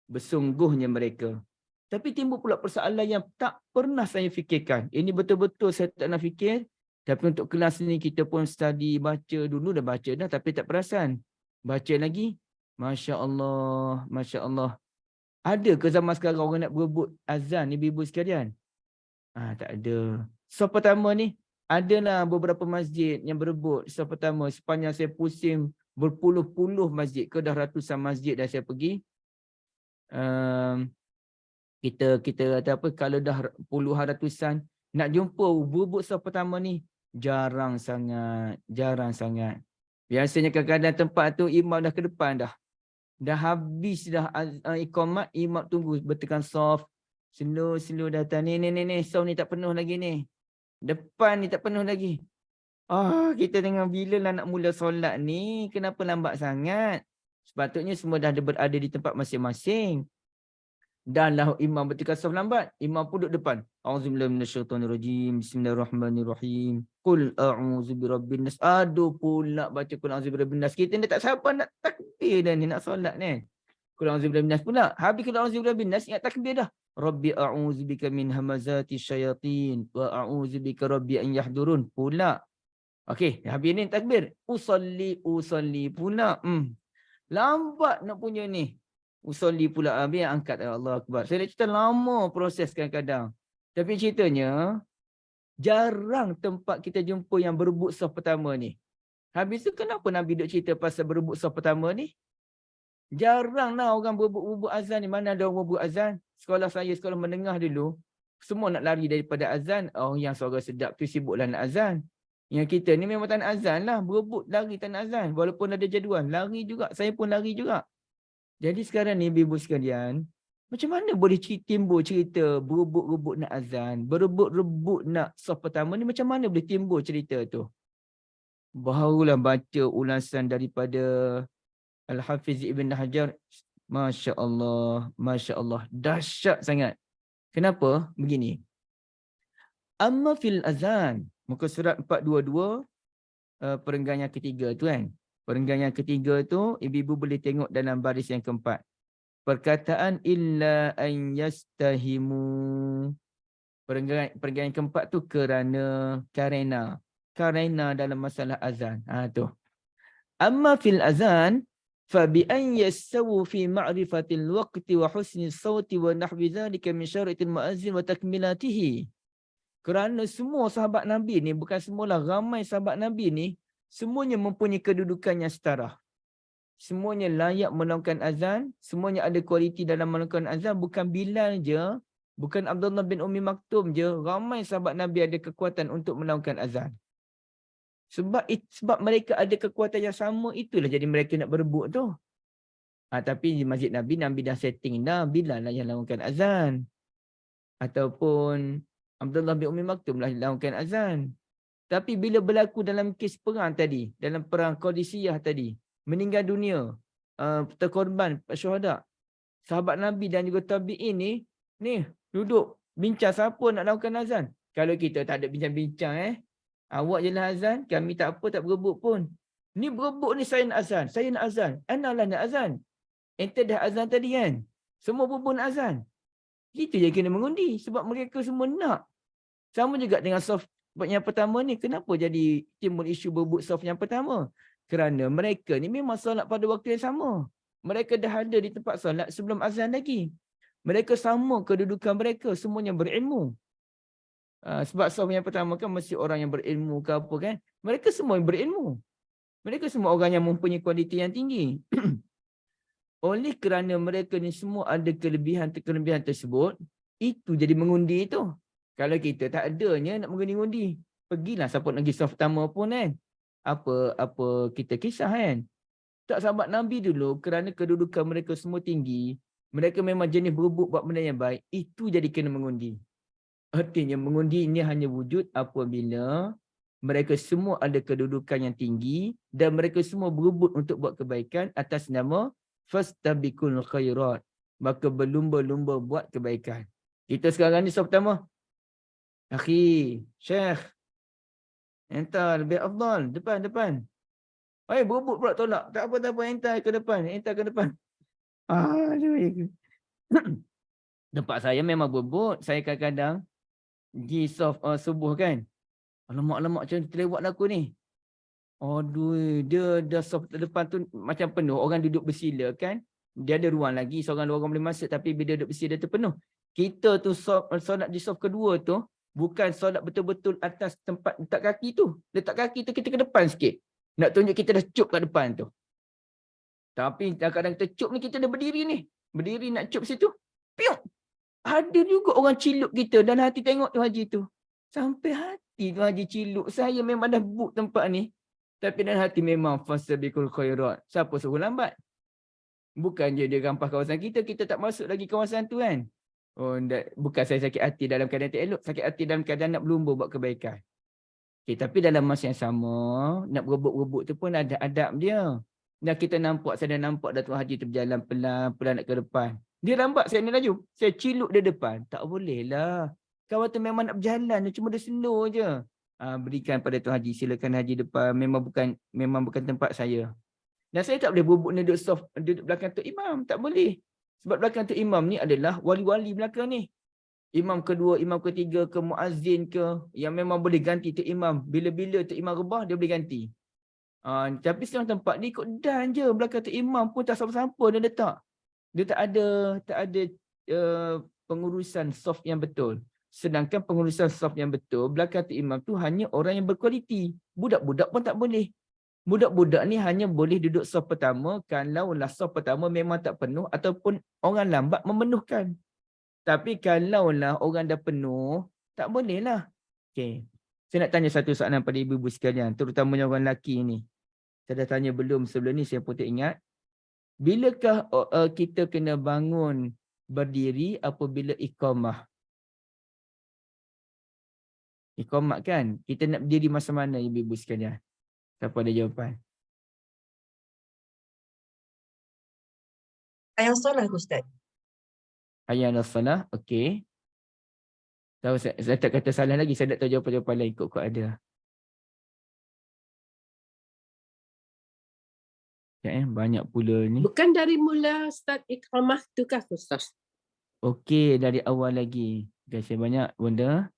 bersungguhnya mereka. Tapi timbul pula persoalan yang tak pernah saya fikirkan. Ini betul-betul saya tak nak fikir. Tapi untuk kelas ni kita pun study, baca dulu dah baca dah tapi tak perasan. Baca lagi. Masya Allah, Masya Allah. Ada ke zaman sekarang orang nak berebut azan ibu-ibu sekalian? Tak ada. So pertama ni, adalah beberapa masjid yang berebut. So pertama, sepanjang saya pusing berpuluh-puluh masjid. Ke dah ratusan masjid dah saya pergi. Kita kata apa, kalau dah puluhan ratusan, nak jumpa berebut so pertama ni, jarang sangat. Biasanya kadang-kadang tempat tu imam dah ke depan dah. Dah habis dah iqamat, imam tunggu bertekan saf. Slow datang. Ni, saf ni tak penuh lagi ni. Depan ni tak penuh lagi. Kita tengok bila lah nak mula solat ni. Kenapa lambat sangat? Sepatutnya semua dah berada di tempat masing-masing. Danlah imam bertikar saf lambat, imam pun duduk depan. Auzubillahi minasyaitonirrajim. Bismillahirrahmanirrahim. Qul a'udzu birabbin nas. Aduh pula baca qul a'udzu birabbin nas. Kita ni tak sabar nak takbir dah ni, nak solat ni. Qul a'udzu birabbin nas pula. Habis qul a'udzu birabbin nas, ingat takbir dah. Rabbi a'udzu bika min hamazati syayatin wa a'udzu bika rabbi an yahdurun. Pula. Okey, habis ni takbir. Usalli pula. Lambat nak punya ni. Usolli pula, habis angkat Allah Akbar. Saya nak cerita lama proses kadang-kadang. Tapi ceritanya, jarang tempat kita jumpa yang berebut saf pertama ni. Habis tu kenapa Nabi duk cerita pasal berebut saf pertama ni? Jarang lah orang berebut azan ni. Mana ada orang berebut azan? Sekolah saya, sekolah menengah dulu, semua nak lari daripada azan. Oh, yang suara sedap tu sibuklah nak azan. Yang kita ni memang tak nak azan lah. Berebut lari tak nak azan. Walaupun ada jadual, lari juga. Saya pun lari juga. Jadi sekarang ni ibu sekalian, macam mana boleh timbul cerita berebut-rebut nak azan, berebut-rebut nak saf pertama ni, macam mana boleh timbul cerita tu? Barulah baca ulasan daripada Al-Hafiz Ibn Hajar. Masya Allah, dahsyat sangat. Kenapa? Begini. Amma fil azan, muka surat 422, perenggan yang ketiga tu kan. Perenggan yang ketiga tu, ibu-ibu boleh tengok dalam baris yang keempat. Perkataan illa an yastahimu. Perenggan yang keempat tu karena dalam masalah azan. Tu. Amma fil azan, fa bi an yasawu fi ma'rifatil waqti wa husni sawti wa nahwi dhalika min syaratil muazzin wa takmilatihi. Kerana semua sahabat Nabi ni, bukan semualah, ramai sahabat Nabi ni, semuanya mempunyai kedudukan yang setara. Semuanya layak melakukan azan. Semuanya ada kualiti dalam melakukan azan. Bukan Bilal je. Bukan Abdullah bin Ummi Maktum je. Ramai sahabat Nabi ada kekuatan untuk melakukan azan. Sebab mereka ada kekuatan yang sama. Itulah jadi mereka nak berebut tu. Tapi di masjid Nabi, Nabi dah setting dah. Bilal lah yang lakukan azan. Ataupun Abdullah bin Ummi Maktum lah yang lakukan azan. Tapi bila berlaku dalam kes perang tadi, dalam perang Qadisiyah tadi, meninggal dunia, terkorban syuhada, sahabat Nabi dan juga tabi'in ni duduk bincang siapa nak lakukan azan. Kalau kita tak ada bincang-bincang, awak je lah azan, kami tak apa, tak berebut pun. Ni berebut ni, saya nak azan. Analah nak azan. Ente dah azan tadi kan? Semua berebut nak azan. Kita je kena mengundi sebab mereka semua nak. Sama juga dengan soft yang pertama ni, kenapa jadi timbul isu berebut saf yang pertama? Kerana mereka ni memang solat pada waktu yang sama. Mereka dah ada di tempat solat sebelum azan lagi. Mereka sama kedudukan mereka, semuanya berilmu. Sebab saf yang pertama kan mesti orang yang berilmu ke apa kan. Mereka semua berilmu. Mereka semua orang yang mempunyai kualiti yang tinggi. Oleh kerana mereka ni semua ada kelebihan tersebut, itu jadi mengundi itu. Kalau kita tak adanya nak mengundi-undi, pergilah siapa nak pergi saf pertama pun kan. Apa kita kisah kan. Tak, sahabat Nabi dulu kerana kedudukan mereka semua tinggi, mereka memang jenis berebut buat benda yang baik, itu jadi kena mengundi. Artinya mengundi ini hanya wujud apabila mereka semua ada kedudukan yang tinggi dan mereka semua berebut untuk buat kebaikan atas nama fastabiqul khairat. Maka berlumba-lumba buat kebaikan. Kita sekarang ni saf pertama. Akhi, Syekh, entah lebih afdal, depan. Berebut pula tolak. Tak apa, entah ke depan. Tempat saya memang berebut. Saya kadang-kadang pergi subuh kan. Alamak, macam terlewat aku ni. Aduh, dia dah soft depan tu macam penuh. Orang duduk bersila kan. Dia ada ruang lagi. Seorang dua orang boleh masuk. Tapi bila duduk bersila dia terpenuh. Kita tu solat di soft kedua tu. Bukan solat betul-betul atas tempat letak kaki tu. Letak kaki tu kita ke depan sikit. Nak tunjuk kita dah cup kat depan tu. Tapi kadang-kadang kita cup ni kita dah berdiri ni. Berdiri nak cup situ. Piuk. Ada juga orang ciluk kita. Dan hati tengok tu haji tu. Sampai hati tu haji ciluk. Saya memang dah book tempat ni. Tapi dalam hati memang fastabiqul khairat. Siapa suruh lambat? Bukan je dia rampas kawasan kita. Kita tak masuk lagi kawasan tu kan. Bukan saya sakit hati dalam keadaan tak elok, sakit hati dalam keadaan nak berlumba buat kebaikan. Tapi dalam masa yang sama, nak berebut-rebut tu pun ada adab dia. Dan kita nampak, saya dah nampak Datuk Haji tu berjalan pelan-pelan nak ke depan. Dia lambat, saya ni laju. Saya ciluk dia depan. Tak boleh lah. Kawan tu memang nak berjalan, cuma dia slow je. Berikan pada Datuk Haji, silakan Haji depan. Memang bukan tempat saya. Dan saya tak boleh bubuk ni duduk belakang Tok Imam. Tak boleh. Sebab belakang Tok Imam ni adalah wali-wali belakang ni. Imam kedua, imam ketiga ke, muazzin ke, yang memang boleh ganti Tok Imam. Bila-bila Tok Imam rebah, dia boleh ganti. Tapi sekarang tempat ni ikut dan je. Belakang Tok Imam pun tak siapa-siapa dia letak. Dia tak ada pengurusan soft yang betul. Sedangkan pengurusan soft yang betul, belakang Tok Imam tu hanya orang yang berkualiti. Budak-budak pun tak boleh. Budak-budak ni hanya boleh duduk soft pertama kalaulah soft pertama memang tak penuh ataupun orang lambat memenuhkan. Tapi kalaulah orang dah penuh, tak bolehlah. Okey. Saya nak tanya satu soalan pada ibu-ibu sekalian, terutamanya orang lelaki ni. Saya dah tanya belum sebelum ni, saya pun tak ingat. Bilakah kita kena bangun berdiri apabila iqamah? Iqamah kan? Kita nak berdiri masa mana ibu-ibu sekalian? Siapa ada jawapan? Yang solat Ustaz. Hayya 'alas salah, okey. Tahu saya tak kata salah lagi, saya tak tahu jawapan-jawapan lain kok ada. Ya, banyak pula ni. Bukan dari mula start iqamah tu kah Ustaz? Okey, dari awal lagi. Terima kasih banyak Bunda.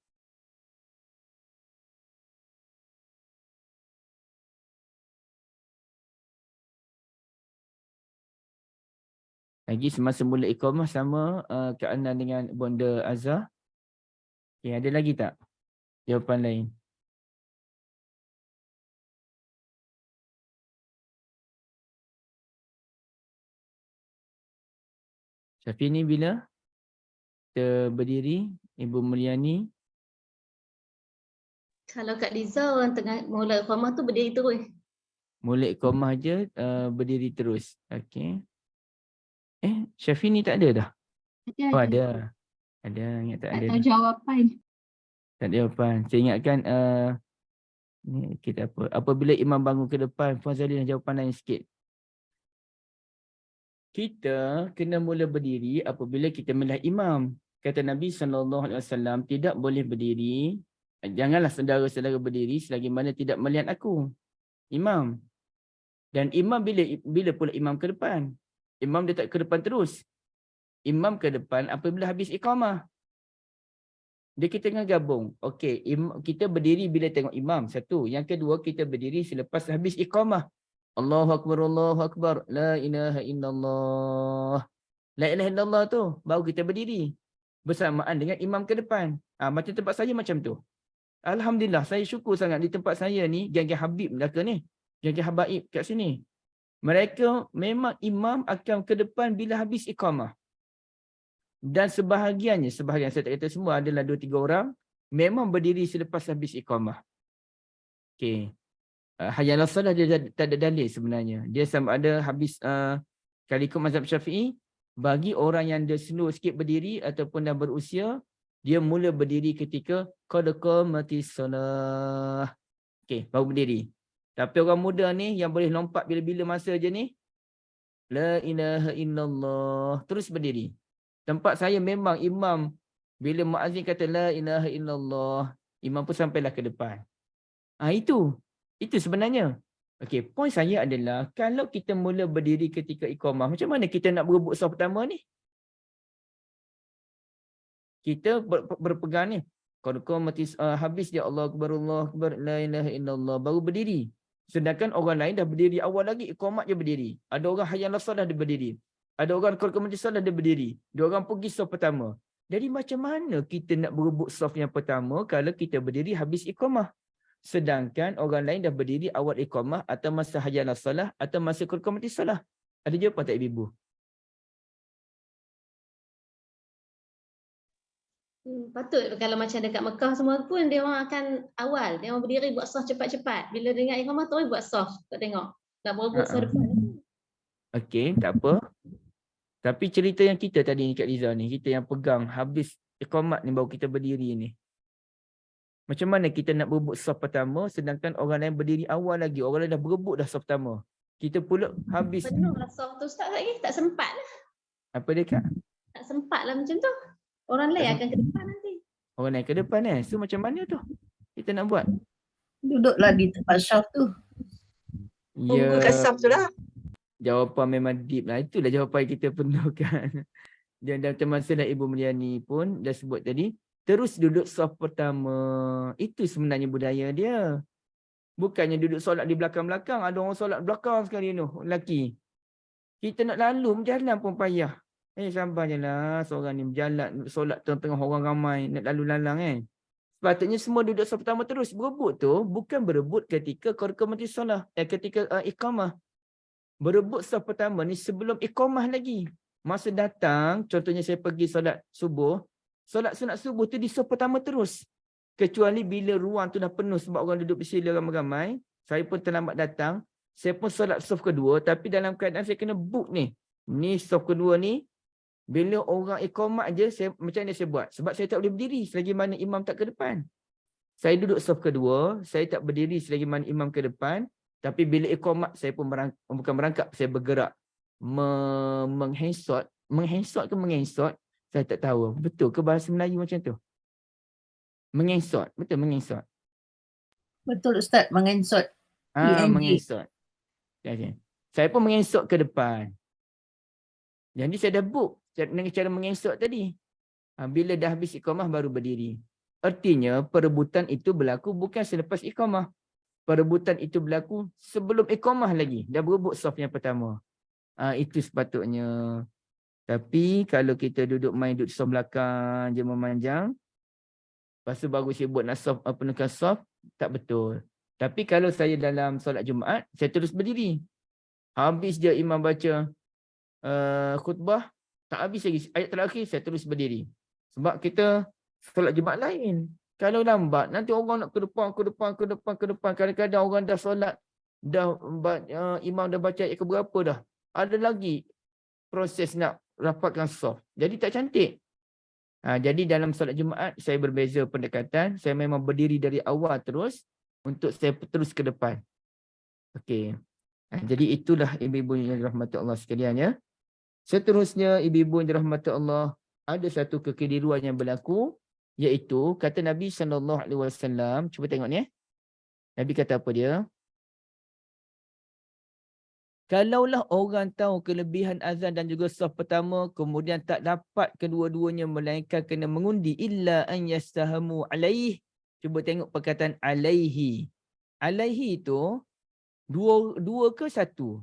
Lagi semasa mula iqamah sama keadaan dengan Bonda Azhar. Okay, ada lagi tak jawapan lain? Syafi ni bila kita berdiri, Ibu Mulyani? Kalau Kak Liza orang tengah mula iqamah tu berdiri terus. Mula iqamah je berdiri terus. Okey. Syafi ni tak ada dah? Oh ada. Ada, ingat tak ada. Tak tahu jawapan. Tak ada jawapan. Saya ingatkan ni kita apa? Apabila imam bangun ke depan, Puan Zalina jawapan lain sikit. Kita kena mula berdiri apabila kita melihat imam. Kata Nabi SAW, tidak boleh berdiri. Janganlah saudara-saudara berdiri selagi mana tidak melihat aku, imam. Dan imam bila pula imam ke depan? Imam dia tak ke depan terus. Imam ke depan apabila habis iqamah. Dia kita tengah gabung. Okey, kita berdiri bila tengok imam, satu. Yang kedua, kita berdiri selepas habis iqamah. Allahu Akbar, Allahu Akbar. La ilaha illallah. La ilaha illallah tu, baru kita berdiri. Bersamaan dengan imam ke depan. Macam tempat saya macam tu. Alhamdulillah, saya syukur sangat di tempat saya ni, geng-geng Habib belaka ni. Geng-geng Habaib kat sini. Mereka memang imam akan ke depan bila habis iqamah. Dan sebahagian saya tak kata semua, adalah 2-3 orang memang berdiri selepas habis iqamah. Okey. Hayya 'alas salah dia tak ada dalil sebenarnya. Dia sama ada habis kalau ikut mazhab Syafi'i, bagi orang yang dia slow sikit berdiri ataupun dah berusia, dia mula berdiri ketika qad qamatis salah. Okey, baru berdiri. Tapi orang muda ni yang boleh lompat bila-bila masa je ni, la ilaha illallah, terus berdiri. Tempat saya memang imam bila muazzin kata la ilaha illallah, imam pun sampailah ke depan. Itu sebenarnya. Okey, poin saya adalah kalau kita mula berdiri ketika iqamah, macam mana kita nak berebut saf pertama ni? Kita berpegang ni. Qad qamatis habis dia Allah Akbar, Allah Akbar, la ilaha illallah, baru berdiri. Sedangkan orang lain dah berdiri awal lagi, iqamat je berdiri. Ada orang hayya 'alas salah dia berdiri. Ada orang qad qamatis salah dia berdiri. Dia orang pergi saf pertama. Jadi macam mana kita nak berebut saf yang pertama kalau kita berdiri habis iqamah? Sedangkan orang lain dah berdiri awal iqamah atau masa hayya 'alas salah atau masa qad qamatis salah. Ada jawapan tak ibu? Patut kalau macam dekat Mekah semua pun dia orang akan awal, dia orang berdiri buat saf cepat-cepat. Bila dengar iqamah tu buat saf. Tak tengok. Tak berebut saf depan. Okey, tak apa. Tapi cerita yang kita tadi ni Kak Liza ni, kita yang pegang habis iqamat ni baru kita berdiri ni. Macam mana kita nak berebut saf pertama sedangkan orang lain berdiri awal lagi, orang lain dah berebut dah saf pertama. Kita pula habis. Penuh lah soft tu Ustaz lagi. Tak sempat lah. Apa dia Kak? Tak sempat lah macam tu. Orang lain akan ke depan nanti. Orang naik ke depan So macam mana tu kita nak buat? Duduklah di tempat shelf tu. Tunggu kat saf tu lah. Jawapan memang deep lah. Itulah jawapan kita perlukan. Dan dalam masa Ibu Mulyani pun dah sebut tadi, terus duduk saf pertama. Itu sebenarnya budaya dia. Bukannya duduk solat di belakang-belakang. Ada orang solat belakang sekali tu, lelaki. Kita nak lalu berjalan pun payah. Sabar je lah. Seorang ni berjalan, solat tengah-tengah orang ramai, nak lalu lalang Sepatutnya semua duduk saf pertama terus. Berebut tu bukan berebut ketika qiyamati solat. Ketika iqamah. Berebut saf pertama ni sebelum iqamah lagi. Masa datang, contohnya saya pergi solat subuh. Solat sunat subuh tu di saf pertama terus. Kecuali bila ruang tu dah penuh sebab orang duduk bersila ramai-ramai. Saya pun terlambat datang. Saya pun solat saf kedua. Tapi dalam keadaan saya kena book ni. Ni saf kedua ni. Bila orang iqamat je, macam mana saya buat? Sebab saya tak boleh berdiri selagi mana imam tak ke depan. Saya duduk saf kedua. Saya tak berdiri selagi mana imam ke depan. Tapi bila iqamat, saya pun bukan merangkap. Saya bergerak. Menghensot. Menghensot ke menghensot? Saya tak tahu. Betul ke bahasa Melayu macam tu? Menghensot. Betul menghensot. Betul Ustaz, menghensot. Menghensot. Okay. Saya pun menghensot ke depan. Jadi saya dah book dengan cara menghensot tadi. Bila dah habis iqamah baru berdiri. Artinya perebutan itu berlaku bukan selepas iqamah. Perebutan itu berlaku sebelum iqamah lagi. Dah berebut saf yang pertama. Itu sepatutnya. Tapi kalau kita duduk main duduk saf belakang je memanjang. Lepas tu baru sibuk nak penuhkan saf. Tak betul. Tapi kalau saya dalam solat Jumaat, saya terus berdiri. Habis je imam baca khutbah. Tak habis lagi ayat terakhir, saya terus berdiri. Sebab kita solat Jumaat lain. Kalau lambat, nanti orang nak ke depan. Kadang-kadang orang dah solat. Imam dah baca ayat keberapa dah. Ada lagi proses nak rapatkan saf. Jadi tak cantik. Jadi dalam solat Jumaat, saya berbeza pendekatan. Saya memang berdiri dari awal terus untuk saya terus ke depan. Okey. Jadi itulah ibu-ibu yang dirahmati Allah sekalian ya. Seterusnya ibu-ibu yang dirahmati Allah, ada satu kekeliruan yang berlaku, iaitu kata Nabi SAW, cuba tengok ni. Nabi kata apa dia? Kalaulah orang tahu kelebihan azan dan juga saf pertama, kemudian tak dapat kedua-duanya melainkan kena mengundi illa an yastahamu alaih. Cuba tengok perkataan alaihi. Alaihi itu dua ke satu?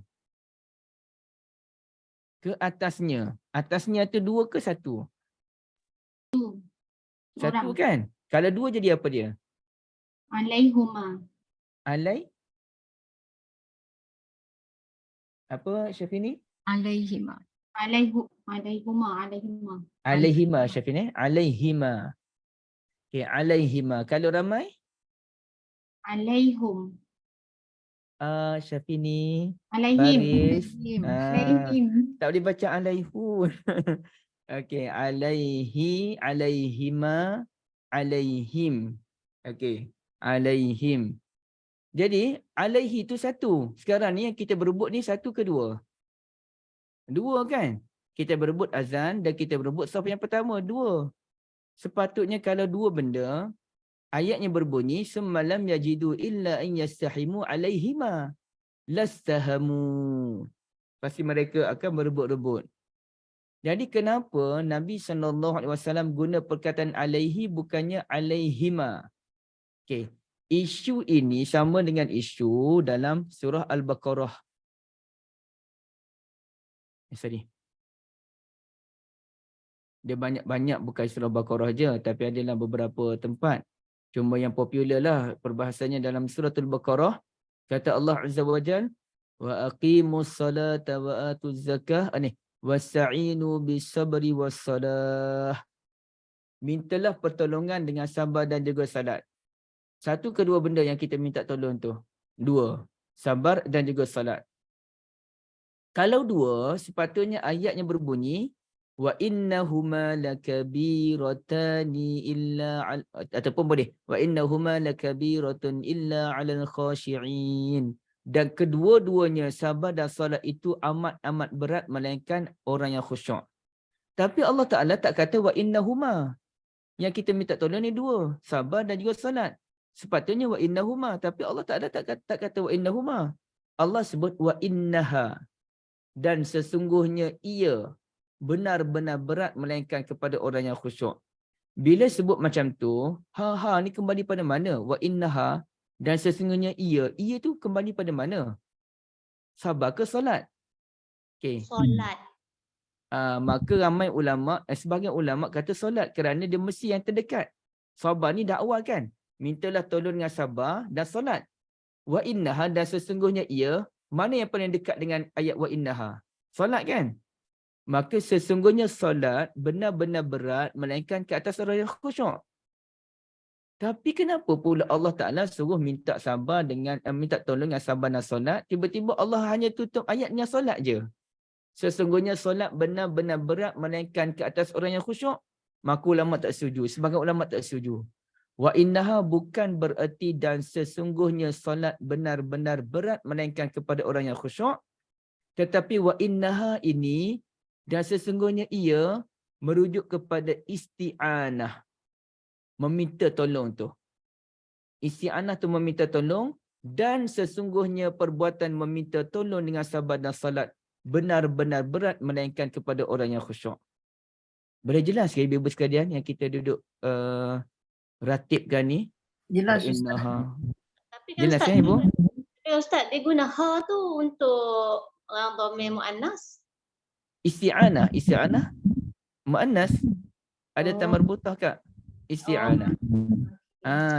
Ke atasnya. Atasnya tu dua ke satu? Satu kan? Kalau dua jadi apa dia? Alaihuma. Apa Syafini? Alaihima. Alaihima Syafini. Alaihima. Okay, alaihima. Kalau ramai? Alaihum. Syafini. Alaihim. Baris. Alaihim. Tak boleh baca alaihun. Okey, alaihi, alaihima, alaihim. Okey, alaihim. Jadi, alaihi itu satu. Sekarang ni yang kita berebut ni satu ke dua? Dua kan? Kita berebut azan dan kita berebut saf yang pertama. Dua. Sepatutnya kalau dua benda, ayatnya berbunyi, semalam yajidu illa an yastahimu alaihima. Lastahamu. Pasti mereka akan berebut-rebut. Jadi kenapa Nabi SAW guna perkataan alaihi bukannya alaihima? Okey. Isu ini sama dengan isu dalam surah Al-Baqarah. Sorry. Dia banyak-banyak bukan surah Al-Baqarah je, tapi adalah beberapa tempat. Cuma yang popular lah perbahasannya dalam surah Al-Baqarah. Kata Allah Azza wa Jalla, wa aqimus salata wa atuz zakah. Wasta'inu bis-sabri was-salah. Mintalah pertolongan dengan sabar dan juga salat. Satu kedua benda yang kita minta tolong tu. Dua. Sabar dan juga salat. Kalau dua, sepatutnya ayatnya berbunyi wa innahuma lakabiratani illa ataupun boleh wa innahuma lakabiratun illa 'alal khashi'in. Dan kedua-duanya sabar dan solat itu amat-amat berat melainkan orang yang khusyuk. Tapi Allah Ta'ala tak kata wa innahuma. Yang kita minta tolong ni dua, sabar dan juga solat. Sepatutnya wa innahuma, tapi Allah Ta'ala tak kata wa innahuma. Allah sebut wa innaha. Dan sesungguhnya ia benar-benar berat melainkan kepada orang yang khusyuk. Bila sebut macam tu, ha ni kembali pada mana? Wa innaha dan sesungguhnya ia tu kembali pada mana? Sabar ke solat? Okey. Solat. Maka ramai ulama, sebahagian ulama kata solat kerana dia mesti yang terdekat. Sabar ni dah awal kan? Mintalah tolong dengan sabar dan solat. Wa innaha dan sesungguhnya ia, mana yang paling dekat dengan ayat wa innaha? Solat kan? Maka sesungguhnya solat benar-benar berat melainkan ke atas orang yang khusyuk. Tapi kenapa pula Allah Ta'ala suruh minta sabar dengan minta tolong dengan sabar dan solat, tiba-tiba Allah hanya tutup ayat dengan solat je? Sesungguhnya solat benar-benar berat melainkan ke atas orang yang khusyuk. Maka ulama tak setuju. Sebagai ulama tak setuju. Wa innaha bukan bererti dan sesungguhnya solat benar-benar berat melainkan kepada orang yang khusyuk. Tetapi wa innaha ini dan sesungguhnya ia merujuk kepada isti'anah. Meminta tolong tu. Isti'anah tu meminta tolong dan sesungguhnya perbuatan meminta tolong dengan sabar dan salat benar-benar berat melainkan kepada orang yang khusyuk. Boleh jelas ke ibu-ibu sekalian yang kita duduk ratibkan ni? Jelas Ustaz. Tapi kan Jelas Ustaz, kan ibu? Ustaz dia guna ha tu untuk dhamir muannas. Isti'anah muannas ada tamar butah kak? Isti'anah.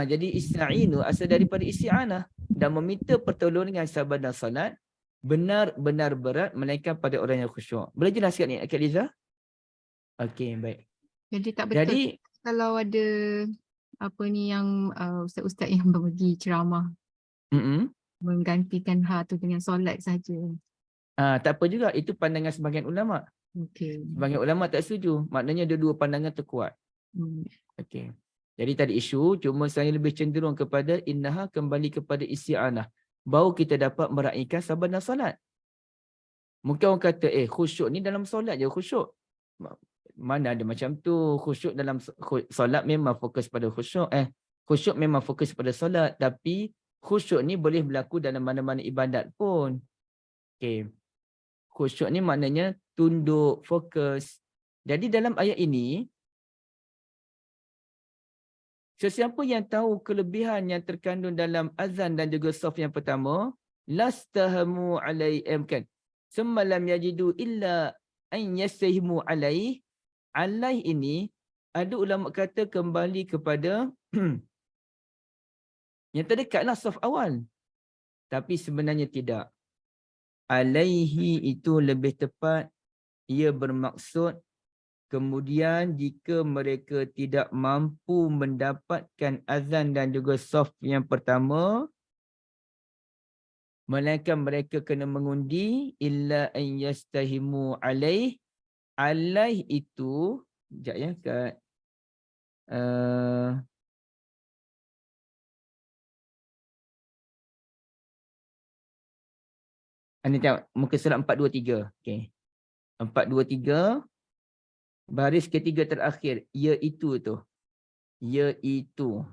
Jadi ista'inu asal daripada isti'anah dan meminta pertolongan dengan sabar dan salat benar-benar berat melainkan pada orang yang khusyuk. Boleh jelaskan ni Kak Liza? Okey, baik. Jadi tak betul kalau ada apa ni yang ustaz-ustaz yang berbagi ceramah menggantikan ha tu dengan solat saja. Tak apa juga, itu pandangan sebahagian ulama. Okey. Sebahagian ulama tak setuju. Maknanya ada dua pandangan terkuat. Okey. Jadi tadi isu, cuma saya lebih cenderung kepada innaha kembali kepada isti'anah. Baru kita dapat meraihkan sabar dan solat. Mungkin orang kata, khusyuk ni dalam solat je khusyuk. Mana ada macam tu. Khusyuk dalam solat memang fokus pada khusyuk. Khusyuk memang fokus pada solat. Tapi khusyuk ni boleh berlaku dalam mana-mana ibadat pun. Okay. Khusyuk ni maknanya tunduk, fokus. Jadi dalam ayat ini, sesiapa yang tahu kelebihan yang terkandung dalam azan dan juga saf yang pertama, lastahamu alaihim kan. Semalam yajidu illa an yastahimu alaih. Alaih ini, ada ulama kata kembali kepada yang terdekatlah saf awal. Tapi sebenarnya tidak. Alaihi itu lebih tepat. Ia bermaksud kemudian jika mereka tidak mampu mendapatkan azan dan juga saf yang pertama, melainkan mereka kena mengundi illa an yastahimu alaih. Alaih itu, sekejap ya kat anda tengok muka surat 423. Okey. 423 baris ketiga terakhir, iaitu tu. Iaitu.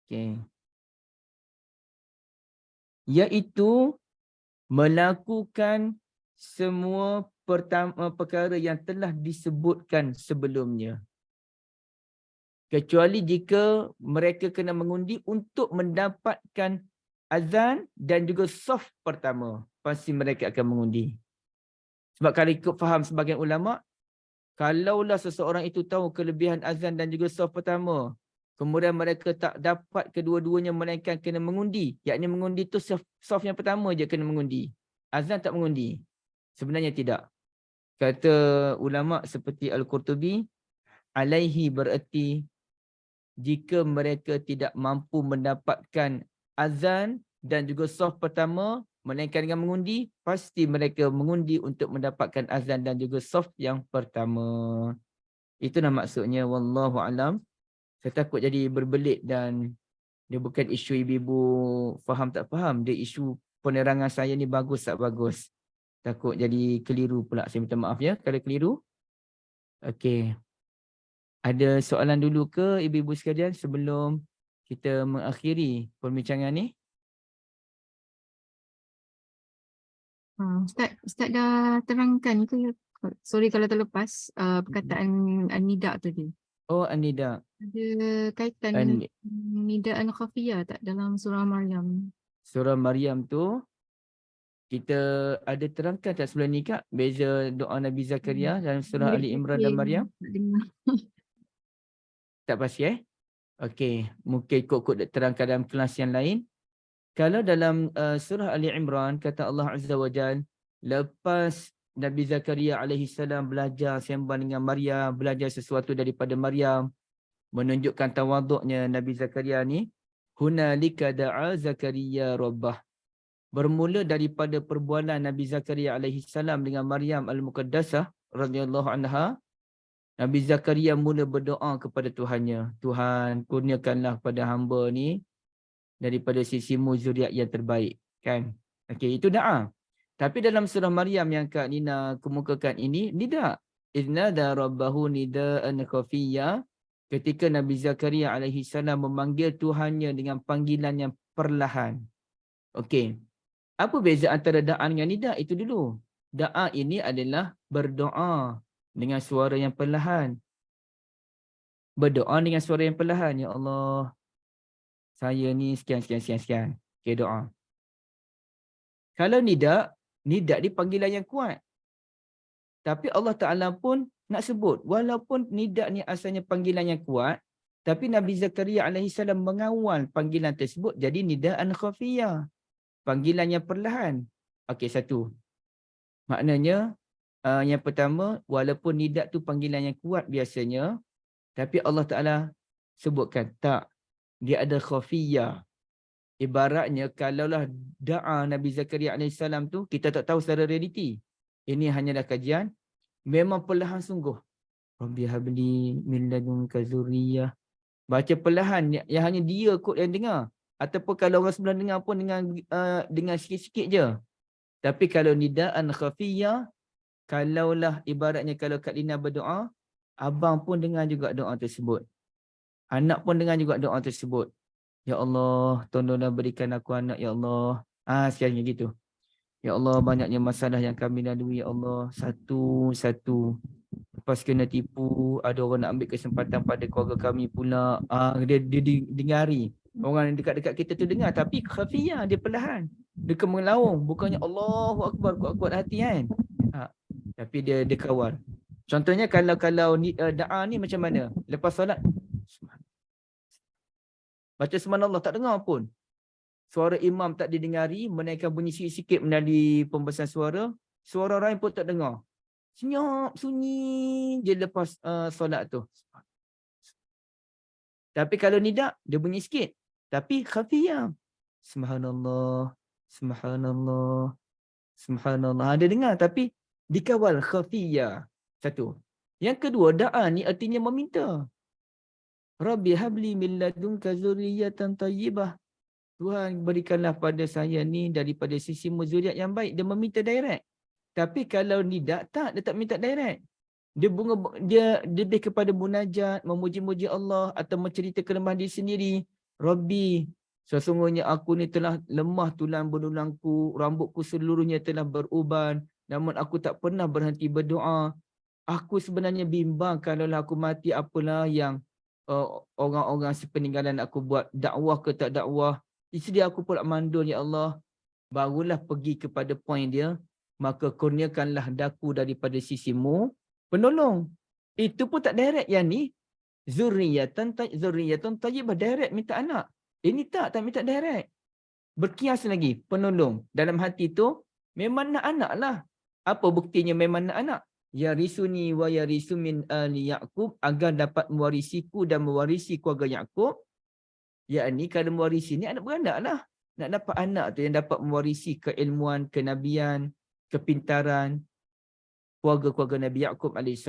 Okey. Iaitu melakukan semua perkara yang telah disebutkan sebelumnya. Kecuali jika mereka kena mengundi untuk mendapatkan azan dan juga saf pertama, pasti mereka akan mengundi. Sebab kalau ikut faham sebagian ulama, kalaulah seseorang itu tahu kelebihan azan dan juga saf pertama, kemudian mereka tak dapat kedua-duanya melainkan kena mengundi, yakni mengundi tu saf yang pertama je kena mengundi. Azan tak mengundi. Sebenarnya tidak. Kata ulama seperti Al-Qurtubi, alaihi bererti jika mereka tidak mampu mendapatkan azan dan juga saf pertama melainkan dengan mengundi, pasti mereka mengundi untuk mendapatkan azan dan juga saf yang pertama. Itulah maksudnya, wallahu alam. Saya takut jadi berbelit dan dia bukan isu ibu-ibu faham tak faham, dia isu penerangan saya ni bagus tak bagus. Takut jadi keliru pula. Saya minta maaf ya kalau keliru. Okey. Ada soalan dulu ke ibu-ibu sekalian sebelum kita mengakhiri perbincangan ni? Ustaz dah terangkan ke? Sorry kalau terlepas perkataan An-Nida tadi. Oh, An-Nida. Ada kaitan dengan nidaan khafiyah tak dalam surah Maryam? Surah Maryam tu kita ada terangkan tak sebelum ni Kak? Beza doa Nabi Zakaria dalam surah Ali Imran dan Maryam? Tak pasti Okey, mungkin kok terangkan dalam kelas yang lain. Kalau dalam surah Ali Imran kata Allah Azza wa Jal, lepas Nabi Zakaria alaihi salam belajar sembang dengan Maryam, belajar sesuatu daripada Maryam, menunjukkan tawaduknya Nabi Zakaria ni, hunalika da'a Zakaria rabbah. Bermula daripada perbualan Nabi Zakaria alaihi salam dengan Maryam al-Muqaddasah radhiyallahu anha, Nabi Zakaria mula berdoa kepada Tuhannya. Tuhan, kurniakanlah pada hamba ni daripada sisimu zuriat yang terbaik. Kan? Okey, itu doa. Tapi dalam surah Maryam yang Kak Nina kemukakan ini, nida. Iznada rabbahu nida'an khafiyya. Ketika Nabi Zakaria alaihi salam memanggil Tuhannya dengan panggilan yang perlahan. Okey. Apa beza antara doa dengan nida? Itu dulu. Doa ini adalah berdoa dengan suara yang perlahan. Berdoa dengan suara yang perlahan. Ya Allah, saya ni sekian. Okey, doa. Kalau nida ni panggilan yang kuat. Tapi Allah Ta'ala pun nak sebut. Walaupun nida ni asalnya panggilan yang kuat. Tapi Nabi Zakaria AS mengawal panggilan tersebut. Jadi nida'an khafiyah. Panggilan yang perlahan. Okey, satu. Maknanya, yang pertama, walaupun nida tu panggilan yang kuat biasanya. Tapi Allah Ta'ala sebutkan. Tak. Dia ada khafiyah. Ibaratnya kalaulah doa Nabi Zakaria AS tu kita tak tahu secara realiti. Ini hanyalah kajian. Memang perlahan sungguh. Rabbi habli min ladunka zurriyah. Baca perlahan yang hanya dia kot yang dengar. Ataupun kalau orang sebelah dengar pun dengan sikit-sikit je. Tapi kalau nida'an khafiyah, kalaulah ibaratnya kalau Kak Lina berdoa, abang pun dengar juga doa tersebut. Anak pun dengar juga doa tersebut. Ya Allah, tolonglah berikan aku anak, Ya Allah. Sekiranya gitu. Ya Allah, banyaknya masalah yang kami lalui, Ya Allah. Satu-satu. Lepas kena tipu, ada orang nak ambil kesempatan pada keluarga kami pula. Dia dengari. Orang yang dekat-dekat kita tu dengar. Tapi khafiyah, dia perlahan. Dia kemelaung. Bukannya Allahu Akbar, kuat-kuat hati kan. Tapi dia kawal. Contohnya kalau doa ni macam mana? Lepas solat, baca subhanallah tak dengar pun. Suara imam tak didengari, menaikkan bunyi sikit-sikit menjadi pembesaran suara. Suara lain pun tak dengar. Senyap, sunyi je lepas solat tu. Tapi kalau nida, dia bunyi sikit. Tapi khafiyah. Subhanallah, subhanallah, subhanallah. Dia dengar tapi dikawal khafiyah. Satu. Yang kedua, doa ni artinya meminta. Rabbi habli min ladunka zurriyatan thayyibah. Tuhan, berikanlah pada saya ni daripada sisimu zuriat yang baik. Dia meminta direct. Tapi kalau nida, dia tak minta direct. Dia lebih kepada munajat, memuji-muji Allah atau mencerita kelemahan diri sendiri. Rabbi, sesungguhnya aku ni telah lemah tulang benulangku, rambutku seluruhnya telah beruban, namun aku tak pernah berhenti berdoa. Aku sebenarnya bimbang kalaulah aku mati, apalah yang orang-orang sepeninggalan aku buat, dakwah ke tak dakwah. Isteri aku pula mandul, Ya Allah. Barulah pergi kepada poin dia. Maka kurniakanlah daku daripada sisimu penolong. Itu pun tak direct. Yang ni zurriyatan thayyibah, direct minta anak. Ini tak minta direct. Berkias lagi penolong. Dalam hati tu memang nak anak lah. Apa buktinya memang nak anak? Ya risuni wa ya risu min ali Ya'qub, agar dapat mewarisiku dan mewarisi keluarga Ya'qub. Yakni kalau mewarisi ni anak beranak lah. Nak dapat anak tu yang dapat mewarisi keilmuan, kenabian, kepintaran keluarga-keluarga Nabi Ya'qub AS.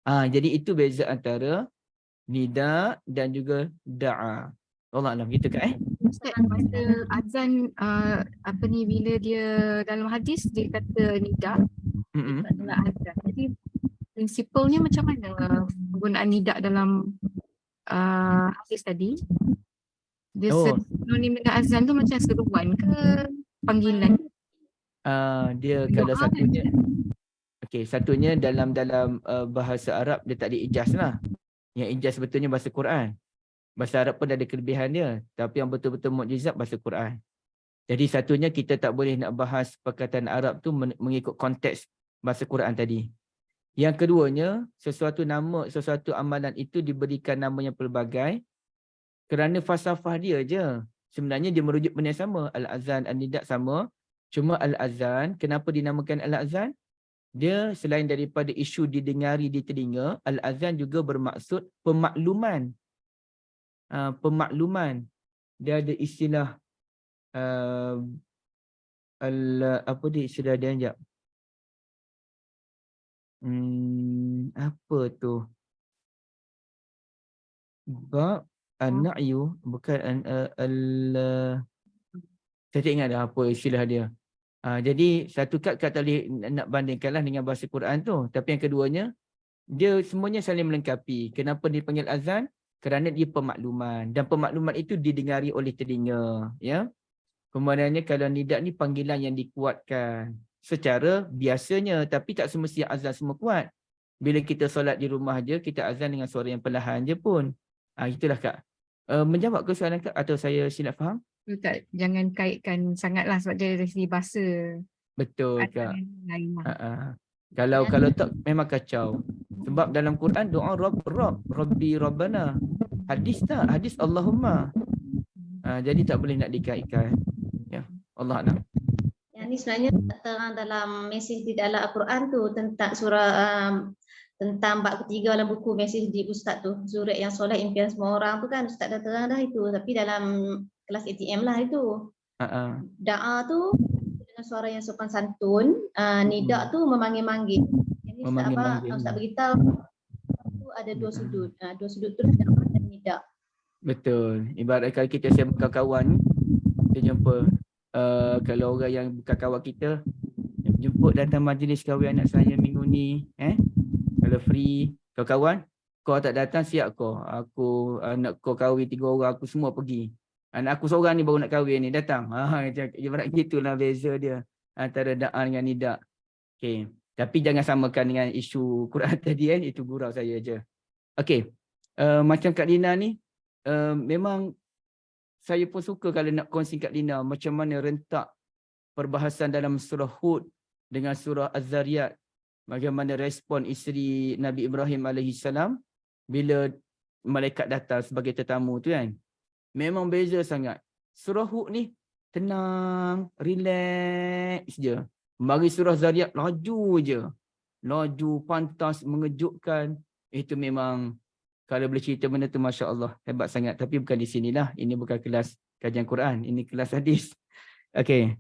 Jadi itu beza antara nida dan juga da'a. Allah Alam, gitu kan Ustaz, masa azan apa ni, bila dia dalam hadis dia kata nida, dia tak adalah azan. Jadi prinsipalnya macam mana penggunaan nida dalam hadis tadi? Dia sinonim dengan azan tu macam seruan ke panggilan? Dia kalau satunya, satunya dalam bahasa Arab dia tak ada ijaz lah. Yang ijaz sebetulnya bahasa Quran. Bahasa Arab pun ada kelebihan dia, tapi yang betul-betul mukjizat bahasa Quran. Jadi satunya kita tak boleh nak bahas perkataan Arab tu mengikut konteks bahasa Quran tadi. Yang keduanya, sesuatu amalan itu diberikan nama yang pelbagai kerana falsafah dia je. Sebenarnya dia merujuk benda yang sama. Al-azan, an-nida sama. Cuma al-azan, kenapa dinamakan al-azan? Dia selain daripada isu didengari di telinga, al-azan juga bermaksud pemakluman. Pemakluman. Dia ada istilah apa dia istilah dia sekejap. Apa tu? Bab an-na'yu, bukan saya tak ingat dah apa istilah dia. Jadi satu kat boleh nak bandingkanlah dengan bahasa Quran tu. Tapi yang keduanya, dia semuanya saling melengkapi. Kenapa dipanggil azan? Kerana dia pemakluman. Dan pemakluman itu didengari oleh telinga. Ya. Kemudiannya kalau nida ni panggilan yang dikuatkan secara biasanya. Tapi tak semestinya azan semua kuat. Bila kita solat di rumah je, kita azan dengan suara yang perlahan je pun. Itulah Kak. Menjawab ke soalan Kak atau saya silap faham? Tak, jangan kaitkan sangatlah sebab dia dari segi bahasa. Betul Kak. Lain lah. Kalau tak memang kacau. Sebab dalam Quran doa Rabbi Rabbana. Hadis tak? Hadis Allahumma. Jadi tak boleh nak dikaitkan. Ya, Allah nak. Yang ni sebenarnya terang dalam mesej di dalam Al-Quran tu tentang surah tentang bab ketiga dalam buku mesej di Ustaz tu. Surat yang solat impian semua orang tu kan Ustaz dah terang dah itu. Tapi dalam kelas ATM lah itu. Da'a tu dengan suara yang sopan santun, nida tu memanggil-manggil. Ini Ustaz beritahu tu ada dua sudut. Dua sudut tu da'a dan nida. Betul. Ibarat kalau kita sembang kawan, kita jumpa kalau orang yang bukan kawan kita, jemput datang majlis kahwin anak saya minggu ni, kalau free, kau kawan, kau tak datang siap kau. Aku anak kau kahwin 3 orang, aku semua pergi. Anak aku seorang ni baru nak kahwin ni, datang. Ibarat gitulah beza dia antara da'a dengan nida. Okey. Tapi jangan samakan dengan isu Quran tadi itu gurau saya je. Okey. Macam Kak Lina ni, memang saya pun suka kalau nak kongsi Kak Lina macam mana rentak perbahasan dalam surah Hud dengan surah Az-Zariyat. Bagaimana respon isteri Nabi Ibrahim AS bila malaikat datang sebagai tetamu tu kan. Memang beza sangat. Surah Hud ni tenang, relax je. Bagi surah Zariyat laju je. Laju, pantas, mengejutkan. Itu memang kalau boleh cerita benda tu Masya Allah, hebat sangat. Tapi bukan di sinilah. Ini bukan kelas kajian Quran. Ini kelas hadis. Okey.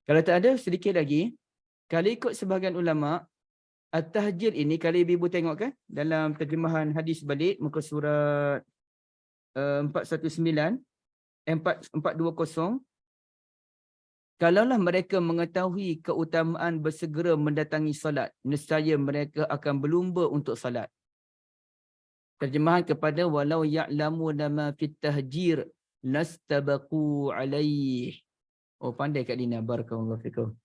Kalau tak ada, sedikit lagi. Kalau ikut sebahagian ulama, At-Tahjir ini, kalau ibu tengok kan, dalam terjemahan hadis balik, muka surat 419, 420, kalaulah mereka mengetahui keutamaan bersegera mendatangi solat, nescaya mereka akan berlumba untuk solat. Terjemahan kepada walau ya'lamu nama fit tahjir lastabaqu alaih. Oh, pandai Kak Lina, barakallahu fikum.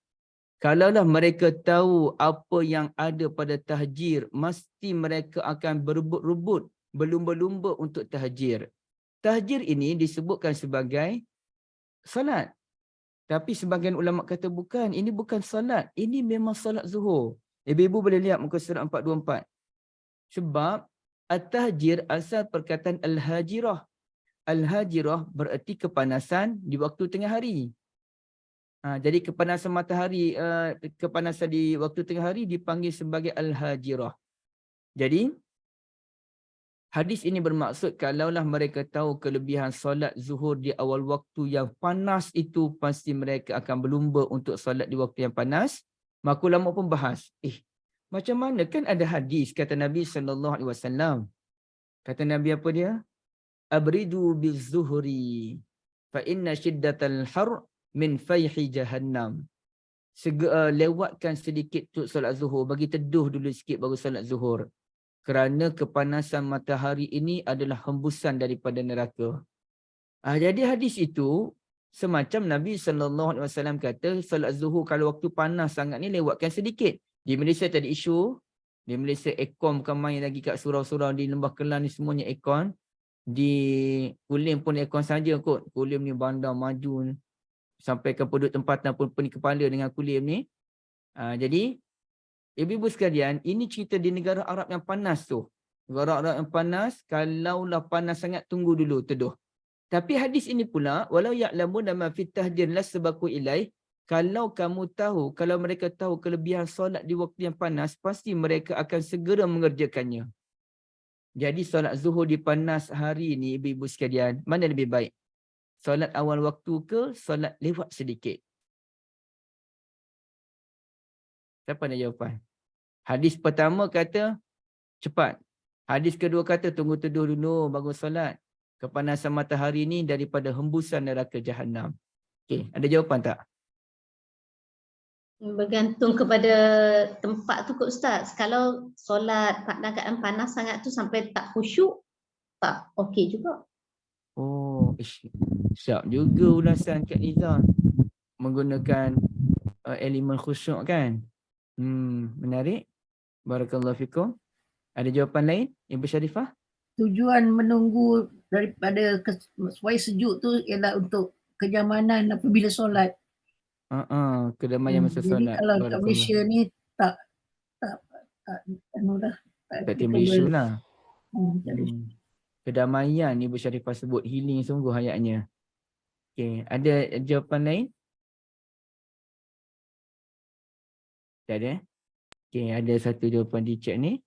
Kalaulah mereka tahu apa yang ada pada tahjir, mesti mereka akan berebut-rebut, berlumba-lumba untuk tahjir. Tahjir ini disebutkan sebagai salat. Tapi sebagian ulama kata bukan, ini bukan salat, ini memang salat zuhur. Ibu-ibu boleh lihat muka surat 424. Sebab at-tahjir asal perkataan al-hajirah. Al-hajirah bererti kepanasan di waktu tengah hari. Jadi kepanasan matahari, kepanasan di waktu tengah hari dipanggil sebagai al-hajirah. Jadi hadis ini bermaksud kalaulah mereka tahu kelebihan solat zuhur di awal waktu yang panas itu, pasti mereka akan berlumba untuk solat di waktu yang panas. Maka ulama pun bahas, macam mana kan ada hadis kata Nabi SAW. Kata Nabi apa dia? Abridu bizuhri. fa inna shiddatal har min fayhi jahannam. Lewatkan sedikit untuk solat zuhur, bagi teduh dulu sikit baru solat zuhur. Kerana kepanasan matahari ini adalah hembusan daripada neraka. Jadi hadis itu semacam Nabi SAW kata solat zuhur kalau waktu panas sangat ni lewatkan sedikit. Di Malaysia tadi isu, di Malaysia aircon bukan main lagi kat surau-surau di Lembah Kelang ni semuanya aircon. Di Kulim pun aircon saja kot. Kulim ni bandar maju sampai ke penduduk tempatan pun pening kepala dengan Kulim ni. Jadi ibu-ibu sekalian, ini cerita di negara Arab yang panas tu. Negara Arab yang panas, kalaulah panas sangat tunggu dulu teduh. Tapi hadis ini pula, walau ya'lamuna ma fit tahjir lasbaku ilaih, kalau kamu tahu, kalau mereka tahu kelebihan solat di waktu yang panas, pasti mereka akan segera mengerjakannya. Jadi solat zuhur di panas hari ini, ibu-ibu sekalian, mana lebih baik? Solat awal waktu ke solat lewat sedikit? Siapa nak jawapan? Hadis pertama kata cepat. Hadis kedua kata tunggu teduh dulu baru solat. Kepanasan matahari ni daripada hembusan neraka Jahannam. Okey, ada jawapan tak? Bergantung kepada tempat tu kot Ustaz. Kalau solat dalam keadaan panas sangat tu sampai tak khusyuk, tak okey juga. Oh, siap juga ulasan Kak Niza. Menggunakan elemen khusyuk kan? Menarik. Barakallahu fikum. Ada jawapan lain, Ibu Syarifah? Tujuan menunggu daripada supaya sejuk tu ialah untuk kenyamanan apabila solat. Kedamaian masa solat. Jadi kalau kat Malaysia ni tak timbul isu lah. Kedamaian Ibu Syarifah sebut, healing sungguh ayatnya. Okey, ada jawapan lain? Tak ada? Okey, ada satu jawapan di chat ni.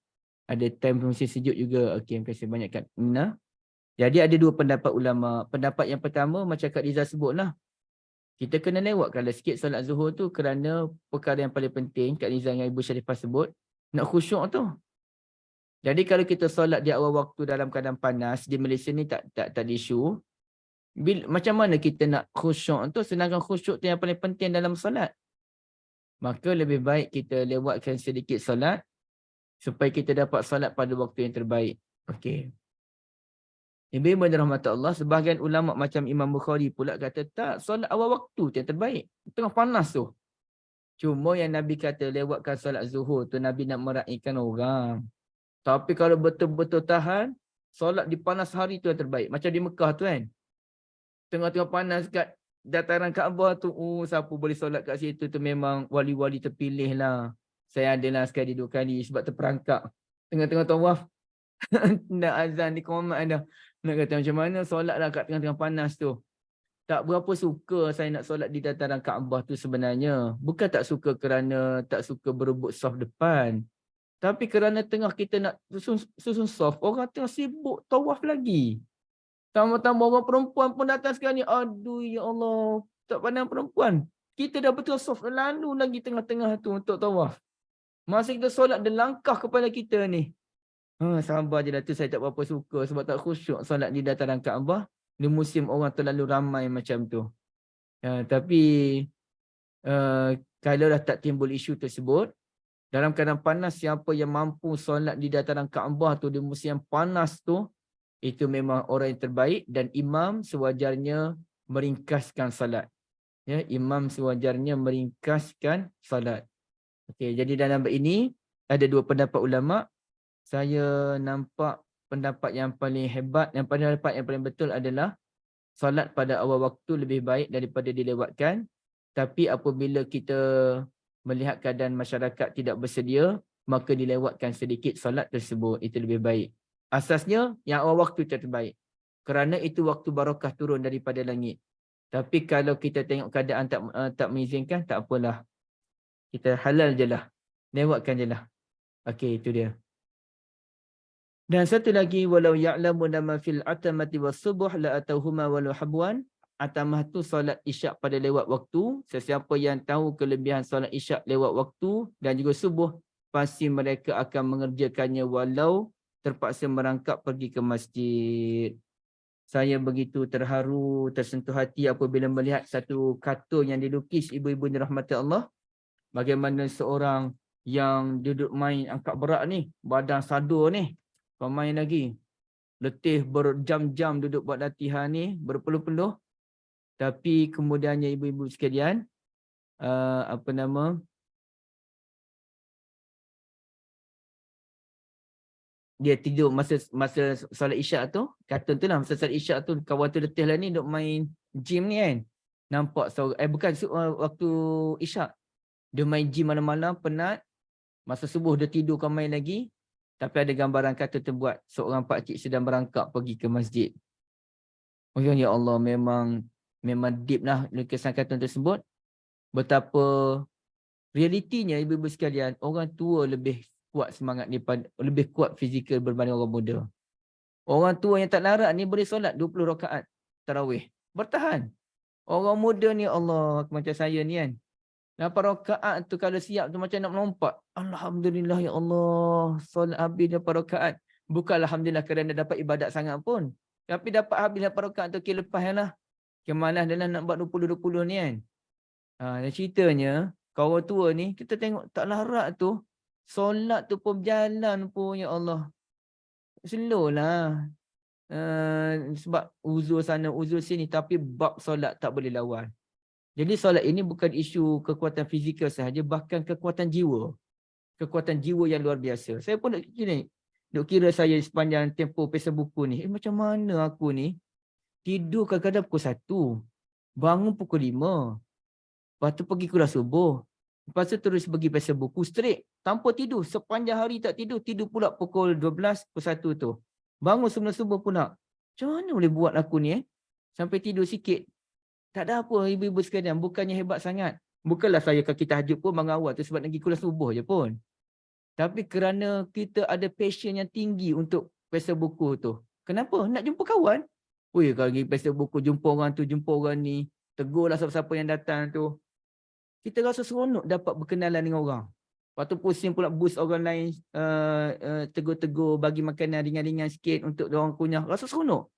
Ada time masih sejuk juga. Okey, terima kasih banyak Kak Nina. Jadi ada dua pendapat ulama. Pendapat yang pertama macam Kak Liza sebutlah. Kita kena lewatkanlah sikit solat zuhur tu kerana perkara yang paling penting Kak Liza dengan Ibu Syarifah sebut, nak khusyuk tu. Jadi kalau kita solat di awal waktu dalam keadaan panas, di Malaysia ni tak ada isu. Macam mana kita nak khusyuk tu, sedangkan khusyuk tu yang paling penting dalam solat. Maka lebih baik kita lewatkan sedikit solat supaya kita dapat solat pada waktu yang terbaik. Okey. Ibu-ibu dan rahmat Allah, sebahagian ulama macam Imam Bukhari pula kata tak, solat awal waktu tu yang terbaik. Tengah panas tu. Cuma yang Nabi kata lewatkan solat zuhur tu Nabi nak meraihkan orang. Tapi kalau betul-betul tahan, solat di panas hari tu yang terbaik. Macam di Mekah tu kan. Tengah-tengah panas kat dataran Kaabah tu, siapa boleh solat kat situ tu memang wali-wali terpilih lah. Saya adalah sekali 2 kali sebab terperangkap. Tengah-tengah tawaf. Nak azan di komat dah. Nak kata macam mana solat lah kat tengah-tengah panas tu. Tak berapa suka saya nak solat di dataran Kaabah tu sebenarnya. Bukan tak suka kerana tak suka berebut saf depan. Tapi kerana tengah kita nak susun saf, orang tengah sibuk tawaf lagi. Tambah-tambah orang perempuan pun datang sekarang ni. Aduh ya Allah. Tak pandang perempuan. Kita dah betul saf lalu lagi tengah-tengah tu untuk tawaf. Masa kita solat dia langkah kepala kita ni. Sabar je lah tu, saya tak berapa suka sebab tak khusyuk solat di dataran Kaabah. Di musim orang terlalu ramai macam tu. Tapi kalau dah tak timbul isu tersebut, dalam keadaan panas siapa yang mampu solat di dataran Kaabah tu di musim panas tu, itu memang orang yang terbaik dan imam sewajarnya meringkaskan solat. Ya, imam sewajarnya meringkaskan solat. Okey, jadi dalam ini ada dua pendapat ulama. Saya nampak pendapat yang paling hebat, yang paling betul adalah solat pada awal waktu lebih baik daripada dilewatkan. Tapi apabila kita melihat keadaan masyarakat tidak bersedia, maka dilewatkan sedikit solat tersebut. Itu lebih baik. Asasnya yang awal waktu terbaik. Kerana itu waktu barakah turun daripada langit. Tapi kalau kita tengok keadaan tak mengizinkan, tak apalah. Kita halal je lah. Lewatkan je lah. Okey, itu dia. Dan satu lagi, walau ya'lamuna ma fil atamati was subuh la atauhuma walau habwan. Atamah tu solat isyak pada lewat waktu. Sesiapa yang tahu kelebihan solat isyak lewat waktu dan juga subuh, pasti mereka akan mengerjakannya walau terpaksa merangkak pergi ke masjid. Saya begitu terharu, tersentuh hati apabila melihat satu kartun yang dilukis ibu-ibu dirahmati Allah. Bagaimana seorang yang duduk main angkat berat ni, badan sadur ni, pemain lagi. Letih berjam-jam duduk buat latihan ni, berpeluh-peluh. Tapi kemudiannya ibu-ibu sekalian, dia tidur masa solat isyak tu, kartun tu lah, masa solat isyak tu, kawan tu letih lah ni, duk main gym ni kan. Nampak, waktu isyak. Dia main gym malam-malam, penat. Masa subuh dia tidur kan main lagi. Tapi ada gambaran kata terbuat seorang pakcik sedang berangkap pergi ke masjid. Oh ya Allah, memang deep lah lukisan kartun tersebut. Betapa realitinya ibu-ibu sekalian, orang tua lebih kuat semangat daripada, lebih kuat fizikal berbanding orang muda. Orang tua yang tak larat ni boleh solat 20 rakaat tarawih. Bertahan. Orang muda ni Allah, macam saya ni kan. 8 rakaat tu kalau siap tu macam nak melompat. Alhamdulillah ya Allah. Solat habis 8 rakaat. Bukan Alhamdulillah kerana dapat ibadat sangat pun. Tapi dapat habis 8 rakaat tu lepas lah. Kemalas adalah nak buat 20-20 ni kan. Dan ceritanya, kawan tua ni, kita tengok tak larat tu. Solat tu pun berjalan pun ya Allah. Slow lah. Sebab uzur sana, uzur sini. Tapi bab solat tak boleh lawan. Jadi solat ini bukan isu kekuatan fizikal sahaja, bahkan kekuatan jiwa. Kekuatan jiwa yang luar biasa. Saya pun duk kira saya sepanjang tempoh pesa buku ni. Macam mana aku ni tidur kadang-kadang pukul 1. Bangun pukul 5. Lepas tu pergi kuliah subuh. Lepas tu terus pergi pesa buku straight. Tanpa tidur. Sepanjang hari tak tidur. Tidur pula pukul 12, pukul 1 tu. Bangun sebelum subuh pula. Macam mana boleh buat aku ni sampai tidur sikit. Tak ada apa ibu-ibu sekalian, bukannya hebat sangat. Bukanlah saya kaki tahajud pun bangun awal tu sebab nak pergi kuliah subuh je pun. Tapi kerana kita ada passion yang tinggi untuk pesta buku tu. Kenapa? Nak jumpa kawan. Ui, kalau pergi pesta buku, jumpa orang tu, jumpa orang ni. Tegurlah siapa-siapa yang datang tu. Kita rasa seronok dapat berkenalan dengan orang. Lepas tu pusing pula boost orang lain, tegur-tegur, bagi makanan ringan-ringan sikit untuk orang kunyah. Rasa seronok.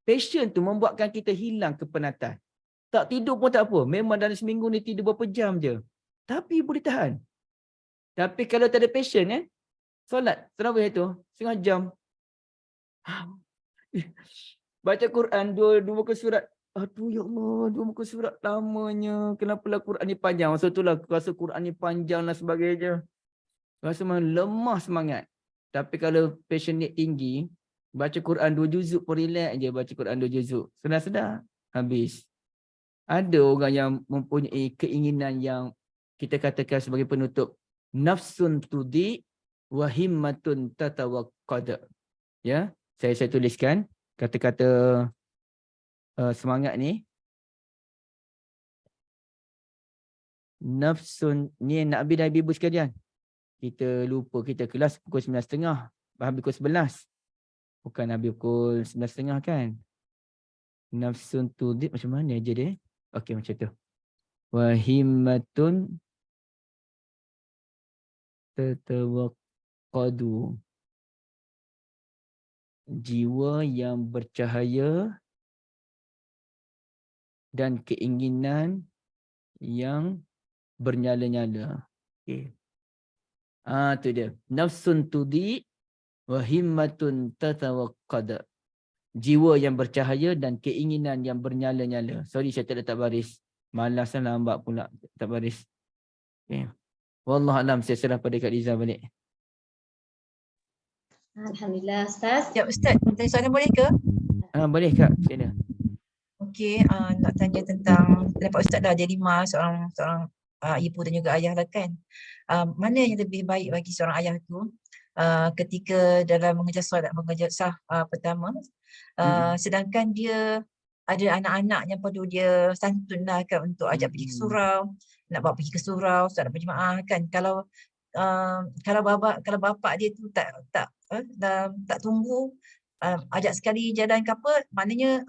Passion tu membuatkan kita hilang kepenatan. Tak tidur pun tak apa. Memang dalam seminggu ni tidur berapa jam je. Tapi boleh tahan. Tapi kalau tak ada passion kan. Solat tarawih tu setengah jam. Baca Quran dua muka surat. Aduh ya Allah. 2 muka surat lamanya. Kenapalah Quran ni panjang. Masa tu lah rasa Quran ni panjang dan sebagainya. Rasa lemah semangat. Tapi kalau passionate tinggi. Baca Quran 2 juzuk pun relax je. Baca Quran 2 juzuk. Sedar-sedar. Habis. Ada orang yang mempunyai keinginan yang kita katakan sebagai penutup. Nafsun tudi wa himmatun tatawaqqad. Ya, saya tuliskan kata-kata semangat ni. Nafsun ni nak habis dah ibu sekalian. Kita lupa kita kelas pukul 9.30. Habis pukul 11. Bukan habis pukul 9.30 kan. Nafsun tudi macam mana aja dia? Okey macam tu. Wa himmatun tatawaqqadu. Jiwa yang bercahaya dan keinginan yang bernyala-nyala. Okey. Tu dia. Nafsun tudi wa himmatun tatawaqqad. Jiwa yang bercahaya dan keinginan yang bernyala-nyala. Sorry saya tak letak baris. Malas dan lambat pula tak baris. Okay. Wallahualam, saya serah pada Kak Liza balik. Alhamdulillah Ustaz. Ya Ustaz, tanya soalan boleh ke? Boleh Kak, sila. Okey, nak tanya tentang dapat Ustaz dah jadi seorang ibu dan juga ayah lah kan. Mana yang lebih baik bagi seorang ayah tu ketika dalam mengejar solat, mengejar sah pertama, sedangkan dia ada anak-anak yang perlu dia santun lah kan untuk ajak pergi ke surau, nak bawa pergi ke surau, solat berjemaah kan. Kalau bapa dia tu tak tunggu, ajak sekali jalan ke apa, maknanya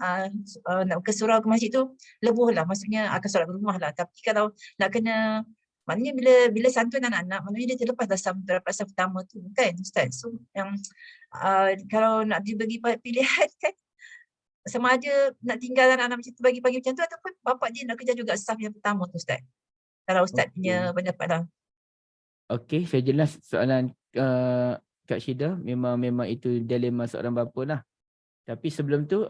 nak ke surau ke masjid tu lebuh lah, maksudnya akan solat berumah lah. Tapi kalau nak kena, maknanya bila santun anak-anak, maknanya dia terlepas dah saf pertama tu kan Ustaz. So yang kalau nak dibagi pilihan kan, sama ada nak tinggal anak-anak macam tu bagi-bagi macam tu ataupun bapak dia nak kerja juga saf yang pertama tu Ustaz. Kalau Ustaz punya pendapat lah. Okey, saya jelas soalan Kak Syida, memang itu dilema seorang bapa lah. Tapi sebelum tu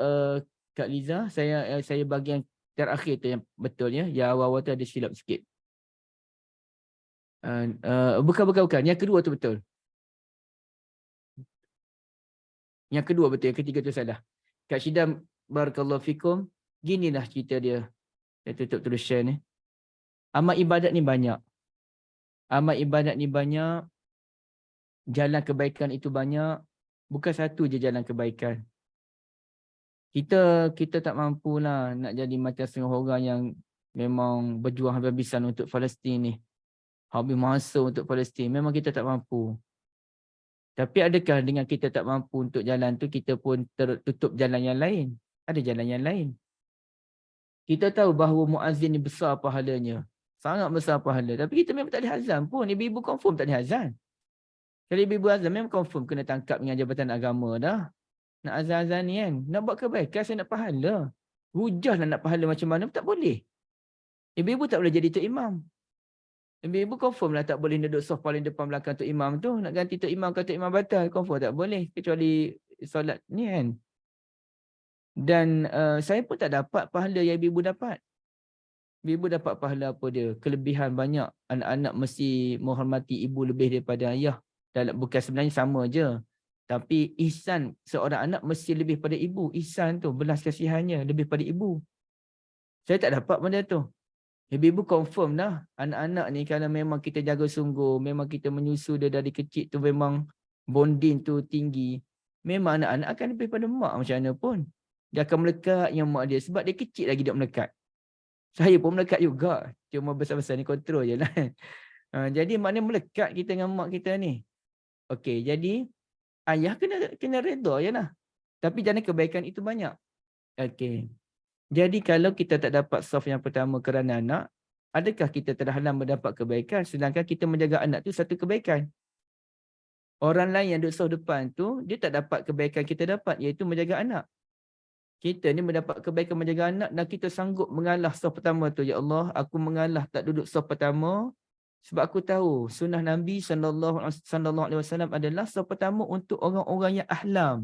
Kak Liza, saya bagi yang terakhir tu yang betul ya. Yang awal-awal tu ada silap sikit. Bukan. Yang kedua tu betul. Yang kedua betul, yang ketiga tu salah. Kak Syida, barakallahu fikum, ginilah cerita dia. Saya tutup terus share ni. Amal ibadat ni banyak. Jalan kebaikan itu banyak. Bukan satu je jalan kebaikan. Kita tak mampulah nak jadi macam setengah orang yang memang berjuang habis-habisan untuk Palestin ni. Habis masa untuk Palestin. Memang kita tak mampu. Tapi adakah dengan kita tak mampu untuk jalan tu, kita pun tertutup jalan yang lain? Ada jalan yang lain. Kita tahu bahawa muazzin ni besar pahalanya. Sangat besar pahala. Tapi kita memang tak boleh azan pun. Ibu-ibu confirm tak boleh azan. Kalau ibu-ibu azan memang confirm kena tangkap dengan Jabatan Agama dah. Nak azan-azan ni kan. Nak buat kebaikan, saya nak pahala. Hujah lah nak pahala macam mana, tak boleh. Ibu-ibu tak boleh jadi tok imam. Ibu-ibu confirm lah tak boleh duduk soft paling depan belakang tok imam tu. Nak ganti tok imam ke tok imam batal, confirm tak boleh. Kecuali solat ni kan. Dan saya pun tak dapat pahala yang ibu dapat. Ibu dapat pahala apa dia? Kelebihan banyak. Anak-anak mesti menghormati ibu lebih daripada ayah. Bukan sebenarnya sama je. Tapi ihsan seorang anak mesti lebih pada ibu. Ihsan tu, belas kasihannya lebih pada ibu. Saya tak dapat benda tu. Ibu confirm dah. Anak-anak ni kalau memang kita jaga sungguh, memang kita menyusu dia dari kecil tu, memang bonding tu tinggi. Memang anak-anak akan lebih pada mak macam mana pun. Dia akan melekat yang mak dia. Sebab dia kecil lagi dia melekat. Saya pun melekat juga. Cuma besar-besar ni kontrol je lah. Jadi maknanya melekat kita dengan mak kita ni. Okey, jadi ayah kena redha je lah. Tapi jalan kebaikan itu banyak. Okey. Jadi kalau kita tak dapat soft yang pertama kerana anak, adakah kita terhalang mendapat kebaikan sedangkan kita menjaga anak tu satu kebaikan? Orang lain yang duduk soft depan tu, dia tak dapat kebaikan kita dapat, iaitu menjaga anak. Kita ni mendapat kebaikan menjaga anak dan kita sanggup mengalah soft pertama tu. Ya Allah, aku mengalah tak duduk soft pertama sebab aku tahu sunnah Nabi sallallahu alaihi wasallam adalah soft pertama untuk orang-orang yang ahlam.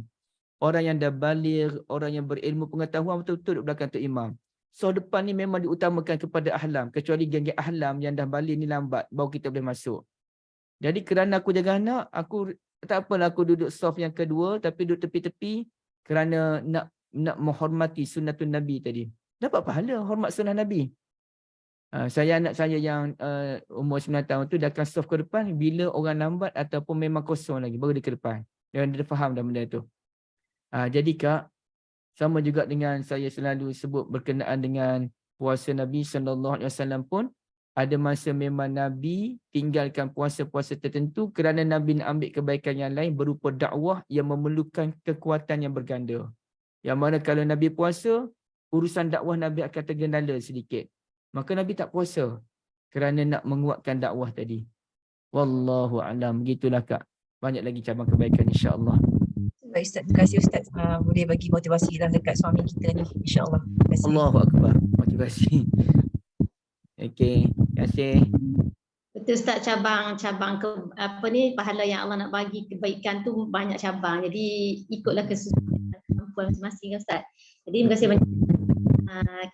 Orang yang dah baligh, orang yang berilmu pengetahuan betul-betul duduk belakang tu imam. So depan ni memang diutamakan kepada ahlam. Kecuali geng-geng ahlam yang dah baligh ni lambat, baru kita boleh masuk. Jadi kerana aku jaga anak, aku tak apalah aku duduk soft yang kedua, tapi duduk tepi-tepi kerana nak menghormati sunnatun Nabi tadi. Dapat pahala hormat sunnah Nabi. Saya anak saya yang umur 9 tahun tu dah akan soft ke depan bila orang lambat ataupun memang kosong lagi, baru dia ke depan. Dan dia faham dah benda tu. Jadi Kak, sama juga dengan saya selalu sebut berkenaan dengan puasa Nabi SAW pun, ada masa memang Nabi tinggalkan puasa-puasa tertentu kerana Nabi nak ambil kebaikan yang lain berupa dakwah yang memerlukan kekuatan yang berganda. Yang mana kalau Nabi puasa, urusan dakwah Nabi akan tergendala sedikit. Maka Nabi tak puasa kerana nak menguatkan dakwah tadi. Wallahu a'lam. Begitulah Kak. Banyak lagi cabang kebaikan insya-Allah. Baik Ustaz, terima kasih Ustaz. Boleh bagi motivasi lah dekat suami kita ni, insya-Allah. Allahu akbar. Motivasi. Okey, terima kasih. Betul Ustaz, cabang ke apa ni, pahala yang Allah nak bagi kebaikan tu banyak cabang. Jadi ikutlah kemampuan masing-masing Ustaz. Jadi terima kasih banyak.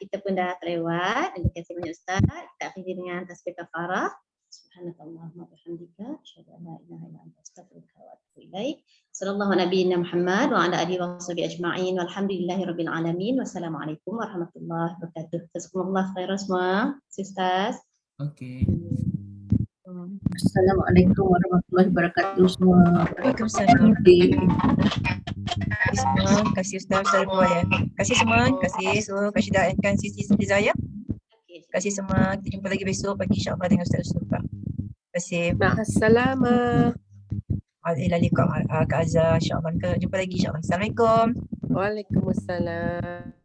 Kita pun dah terlewat. Terima kasih banyak Ustaz. Kita akhiri dengan tasbih kafarah. Subhanakallahumma wa bihamdika asyhadu an la ilaha illa anta astaghfiruka wa atubu ilaik. Sallallahu nabiyina Muhammad wa ala alihi wa sahbihi ajma'in. Walhamdulillahirabbil alamin. Wassalamualaikum warahmatullahi wabarakatuh. Jazakumullah khairan semua. Ustaz. Okey. Assalamualaikum warahmatullahi wabarakatuh semua. Waalaikumsalam. Terima kasih Ustaz. Terima kasih semua. Terima kasih semua. Kak Syida dan Sisi Desire. Terima kasih semua. Kita jumpa lagi besok pagi insya-Allah dengan Ustaz Sultan. Terima kasih. Ma'assalamah. Ila liqa Kak Azhar insya-Allah. Jumpa lagi insya-Allah. Assalamualaikum. Waalaikumsalam.